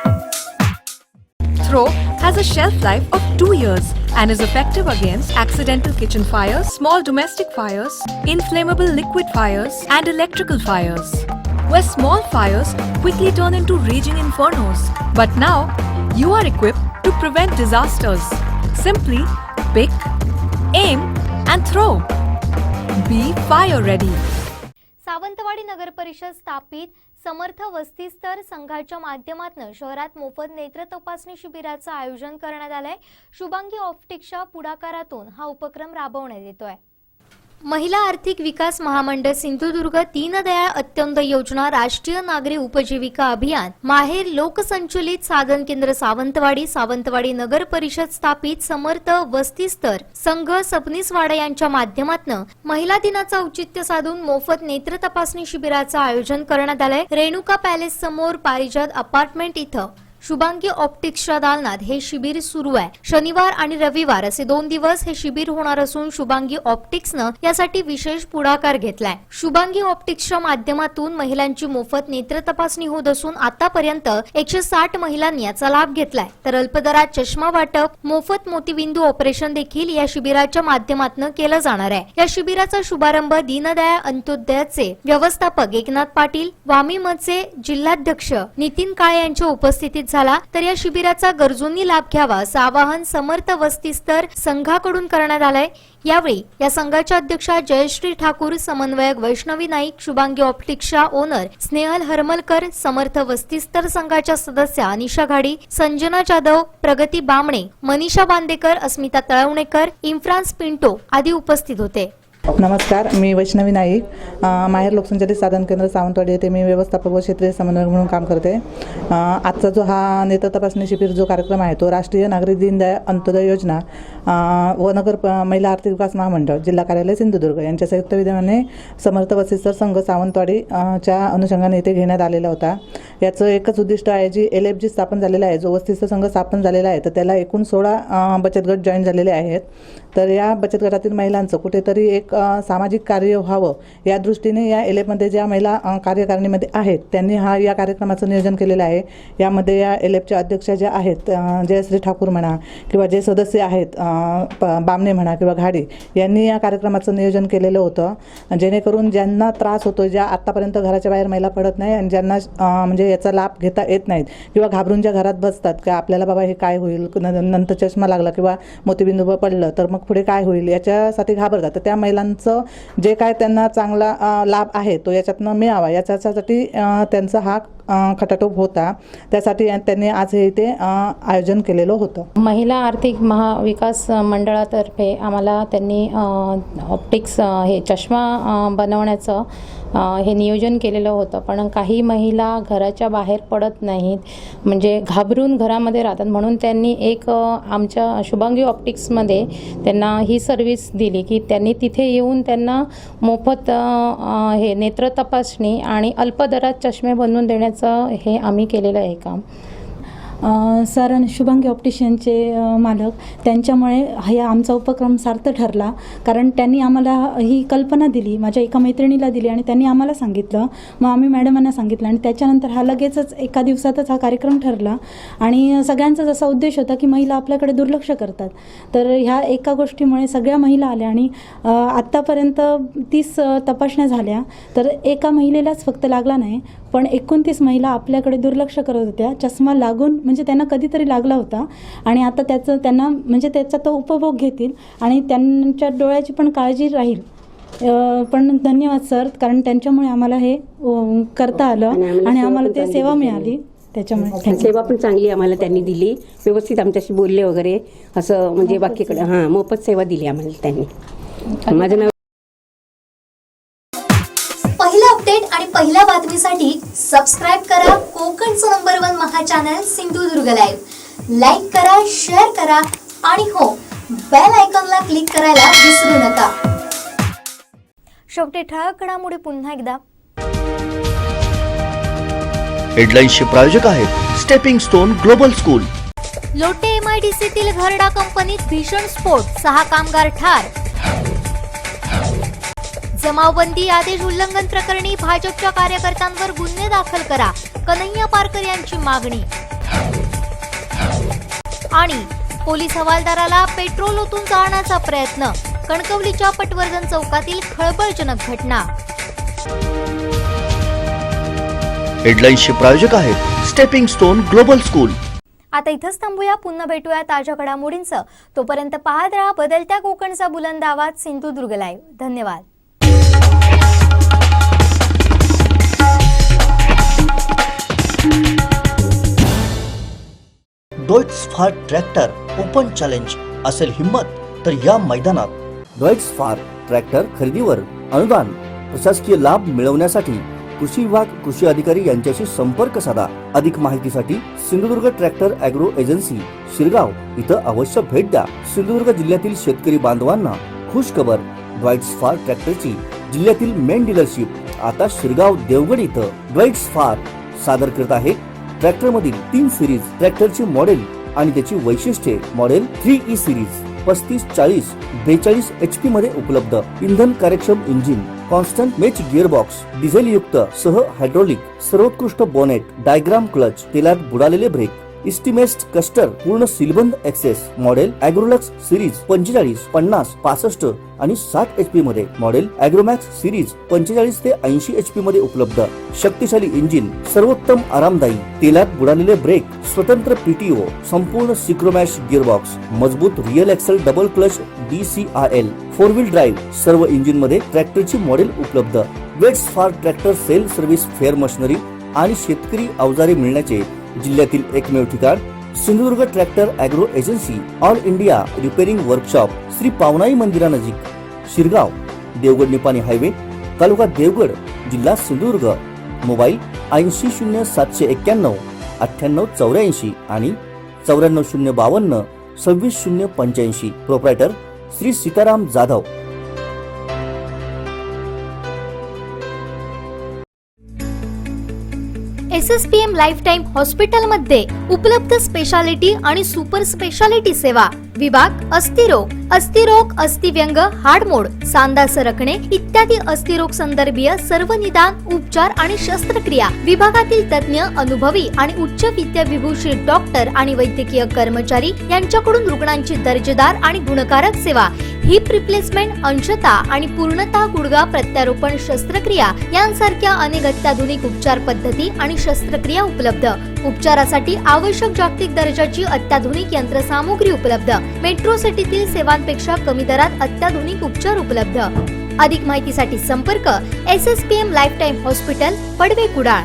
Throw has a shelf life of 2 years and is effective against accidental kitchen fires, small domestic fires, inflammable liquid fires, and electrical fires. Where small fires quickly turn into raging infernos. But now, you are equipped to prevent disasters. Simply pick, aim, and throw. Be fire ready. Sawantwadi नगर परिषद स्थापित समर्थ वस्तीस्तर संघाच्या माध्यमातून शहरात मोफत नेत्र तपासणी शिबिराचं आयोजन करण्यात आलंय. शुभांगी ऑप्टिक्सच्या पुढाकारातून हा उपक्रम राबवण्यात येतोय. महिला आर्थिक विकास महामंडळ सिंधुदुर्ग, दीनदयाळ अंत्योदय योजना, राष्ट्रीय नागरी उपजीविका अभियान, माहेर लोकसंचलित साधन केंद्र सावंतवाडी, सावंतवाडी नगर परिषद स्थापित समर्थ वस्तीस्तर संघ सबनीसवाडा यांच्या माध्यमातून महिला दिनाचं औचित्य साधून मोफत नेत्र तपासणी शिबिराचं आयोजन करण्यात आलंय. रेणुका पॅलेस समोर पारिजात अपार्टमेंट इथं शुभांगी ऑप्टिक्सच्या दालनात हे शिबिर सुरू आहे. शनिवार आणि रविवार असे 2 दिवस हे शिबिर होणार असून शुभांगी ऑप्टिक्सनं यासाठी विशेष पुढाकार घेतलाय. शुभांगी ऑप्टिक्सच्या माध्यमातून महिलांची मोफत नेत्र तपासणी होत असून आतापर्यंत 160 महिलांनी याचा लाभ घेतलाय. तर अल्पदरात चष्मा वाटप, मोफत मोतीबिंदू ऑपरेशन देखील या शिबिराच्या माध्यमातून केलं जाणार आहे. या शिबिराचा शुभारंभ दीनदयाळ अंत्योदयाचे व्यवस्थापक एकनाथ पाटील, वामीमचे जिल्हाध्यक्ष नितीन काळे यांच्या उपस्थितीत झाला. तर या शिबिराचा गरजूंनी लाभ घ्यावा असं आवाहन समर्थ वस्तीस्तर संघाकडून करण्यात आलंय. यावेळी या संघाच्या अध्यक्षा जयश्री ठाकूर, समन्वयक वैष्णवी नाईक, शुभांगी ऑप्टिक्सच्या ओनर स्नेहल हरमलकर, समर्थ वस्तीस्तर संघाच्या सदस्या अनिशा घाडी, संजना जाधव, प्रगती बामणे, मनीषा बांदेकर, अस्मिता तळवणेकर, इम्फ्रान्स पिंटो आदी उपस्थित होते. नमस्कार, मी वैष्णवी नाईक, माहेर लोकसंचलित साधन केंद्र सावंतवाडी येथे मी व्यवस्थापक व क्षेत्रीय समन्वयक म्हणून काम करते. आजचा जो हा नेत्र तपासणी शिबिर जो कार्यक्रम आहे तो राष्ट्रीय नागरिक दीनदयाळ अंत्योदय योजना व नगर महिला आर्थिक विकास महामंडळ जिल्हा कार्यालय सिंधुदुर्ग यांच्या संयुक्त विद्यमाने समर्थ वस्तीस्तर संघ सावंतवाडी च्या अनुषंगाने येथे घेण्यात आलेला होता. याचं एकच उद्दिष्ट आहे, जी LFG स्थापन झालेला आहे, जो वस्तीस्तर संघ स्थापन झालेला आहे, तर त्याला एकूण 16 बचत गट जॉईन झालेले आहेत. तर या बचत गटातील महिलांचं कुठेतरी एक सामाजिक कार्य व्हावं या दृष्टीने या LF ज्या महिला कार्यकारिणीमध्ये आहेत त्यांनी या कार्यक्रमाचं नियोजन केलेलं आहे. यामध्ये या LFच्या अध्यक्षा ज्या आहेत, जयश्री ठाकूर म्हणा किंवा जे सदस्य आहेत बामणे म्हणा किंवा घाडी, यांनी या कार्यक्रमाचं नियोजन केलेलं होतं, जेणेकरून ज्यांना त्रास होतो, ज्या आत्तापर्यंत घराच्या बाहेर महिला पडत नाही आणि ज्यांना म्हणजे याचा लाभ घेता येत नाहीत किंवा घाबरून ज्या घरात बसतात की आपल्याला बाबा हे काय होईल, नंतर चष्मा लागला किंवा मोतीबिंदू पडलं तर मग पुढे काय होईल, याच्यासाठी घाबरतात. तर त्या महिलांचं जे काय त्यांना चांगला लाभ आहे तो याच्यातनं मिळावा याच्यासाठी त्यांचा हा खटाटोप होता. त्यासाठी त्यांनी आज हे इथे आयोजन केलेलं होतं. महिला आर्थिक महाविकास मंडळातर्फे आम्हाला त्यांनी ऑप्टिक्स हे चष्मा बनवण्याचं हे नियोजन केलेलं होतं. पण काही महिला घराच्या बाहेर पडत नाहीत, म्हणजे घाबरून घरामध्ये राहतात, म्हणून त्यांनी एक आमच्या शुभांगी ऑप्टिक्समध्ये त्यांना ही सर्व्हिस दिली की त्यांनी तिथे येऊन त्यांना मोफत हे नेत्र तपासणी आणि अल्प दरात चष्मे बनवून देण्याचं हे आम्ही केलेलं आहे काम. सर शुभांगी ऑप्टिशियनचे मालक, त्यांच्यामुळे हा आमचा उपक्रम सार्थ ठरला. कारण त्यांनी आम्हाला ही कल्पना दिली, माझ्या एका मैत्रिणीला दिली आणि त्यांनी आम्हाला सांगितलं, मग आम्ही मॅडमांना सांगितलं आणि त्याच्यानंतर हा लगेचच एका दिवसातच हा कार्यक्रम ठरला. आणि सगळ्यांचा जसा उद्देश होता की महिला आपल्याकडे दुर्लक्ष करतात, तर ह्या एका गोष्टीमुळे सगळ्या महिला आल्या आणि आत्तापर्यंत 30 तपासण्या झाल्या. तर एका महिलेलाच फक्त लागला नाही, पण 29 महिला आपल्याकडे दुर्लक्ष करत होत्या. चष्मा लागून म्हणजे त्यांना कधीतरी लागला होता आणि आता त्यांना म्हणजे त्याचा तो उपभोग घेतील आणि त्यांच्या डोळ्याची पण काळजी राहील. पण धन्यवाद सर, कारण त्यांच्यामुळे आम्हाला हे करता आलं आणि आम्हाला ते सेवा मिळाली. त्याच्यामुळे सेवा पण चांगली आम्हाला त्यांनी दिली, व्यवस्थित आमच्याशी बोलले वगैरे, असं म्हणजे बाकीकडे मोफत सेवा दिली आम्हाला त्यांनी. माझं नाव पहिला अपडेट आणि पहिल्या बातमीसाठी सबस्क्राइब करा कोकणचं नंबर 1 महा चॅनल सिंधुदुर्ग लाईव्ह. लाईक करा, शेअर करा आणि हो, बेल आयकॉनला क्लिक करायला विसरू नका. शेवटी ठळक घडामोडी पुन्हा एकदा. हेडलाईन्सचे प्रायोजक आहेत stepping stone global school. Lote MIDCतील घरडा कंपनीत भीषण स्फोट, 6 कामगार ठार. जमावबंदी आदेश उल्लंघन प्रकरणी भाजपच्या कार्यकर्त्यांवर गुन्हे दाखल करा, कन्हैया पारकर यांची मागणी. आणि पोलीस हवालदाराला पेट्रोल ओतून जाळण्याचा प्रयत्न, कणकवलीच्या पटवर्धन चौकातील खळबळजनक घटना. हेडलाईन्सचे प्रायोजक आहेत स्टेपिंग स्टोन ग्लोबल स्कूल. आता इथंच थांबूया, पुन्हा भेटूया ताज्या घडामोडींचं. तोपर्यंत पाहत राहा बदलत्या कोकणचा बुलंद आवाज सिंधुदुर्ग लाईव्ह. धन्यवाद. डॉयट्स फार ट्रॅक्टर ओपन चॅलेंज असेल हिम्मत तर या मैदानात डॉयट्स फार ट्रॅक्टर खरेदीवर अनुदान प्रशासकीय लाभ मिळवण्यासाठी कृषी विभाग कृषी अधिकारी यांच्याशी संपर्क साधा. अधिक माहितीसाठी Sindhudurg tractor agro agency Shirgaon इथं अवश्य भेट द्या. सिंधुदुर्ग जिल्ह्यातील शेतकरी बांधवांना खुश खबर, डॉयट्स फार ट्रॅक्टरची जिल्ह्यातील मेन डीलरशिप आता शिरगाव देवगड इथं डॉयट्स फार सादर करत आहे. ट्रॅक्टर मधील 3 सिरीज ट्रॅक्टरची मॉडेल आणि त्याची वैशिष्ट्ये. मॉडेल 3E सिरीज 35-40 42 HP मध्ये उपलब्ध. इंधन कार्यक्षम engine, constant match gearbox, diesel युक्त सह हायड्रोलिक, सर्वोत्कृष्ट बोनेट, डायग्राम क्लच, तेलात बुडालेले ब्रेक, इस्टिमेस्ट कस्टर, पूर्ण सीलबंद एक्सेस. मॉडेल ॲग्रोलक्स सिरीज 45, 50, 65 आणि 60 HP मध्ये. मॉडेल ॲग्रोमॅक्स सिरीज 45 ते 80 HP मध्ये उपलब्ध. शक्तिशाली इंजिन, सर्वोत्तम आरामदायी, तेलात बुडालेले ब्रेक, स्वतंत्र PTO, संपूर्ण सिक्रोमॅश गिअरबॉक्स, मजबूत real axle double clutch DCRL, 4 wheel drive. सर्व इंजिन मध्ये ट्रॅक्टरची मॉडेल उपलब्ध. वेट्स फार tractor sale service fair machinery आणि शेतकरी अवजारे मिळण्याचे जिल्ह्यातील एकमेव ठिकाण Sindhudurg tractor agro agency all India repairing workshop, Shri Pawanai मंदिरानजीक, शिरगाव, देवगड निपाणी हायवे, तालुका देवगड, जिल्हा सिंधुदुर्ग. मोबाईल 800791 9884 आणि 94052 26085. Proprietor Shri Sitaram Jadhav. SSPM lifetime हॉस्पिटलमध्ये उपलब्ध स्पेशालिटी आणि सुपर स्पेशालिटी सेवा. विभाग अस्थिरोग, अस्थिव्यंग, हाडमोड, सांधा सरकणे इत्यादी अस्थिरोग संदर्भीय सर्व निदान, उपचार आणि शस्त्रक्रिया. विभागातील तज्ञ, अनुभवी आणि उच्च विद्याविभूषित डॉक्टर आणि वैद्यकीय कर्मचारी यांच्याकडून रुग्णांची दर्जेदार आणि गुणकारक सेवा. हिप रिप्लेसमेंट, अंशता आणि पूर्णतः गुडघा प्रत्यारोपण शस्त्रक्रिया यांसारख्या अनेक अत्याधुनिक उपचार पद्धती आणि शस्त्रक्रिया उपलब्ध. उपचारासाठी आवश्यक जागतिक दर्जाची अत्याधुनिक यंत्रसामुग्री उपलब्ध. मेट्रो सिटीतील सेवांपेक्षा कमी दरात अत्याधुनिक उपचार उपलब्ध. अधिक माहितीसाठी संपर्क SSPM lifetime hospital, Padve, Kudal.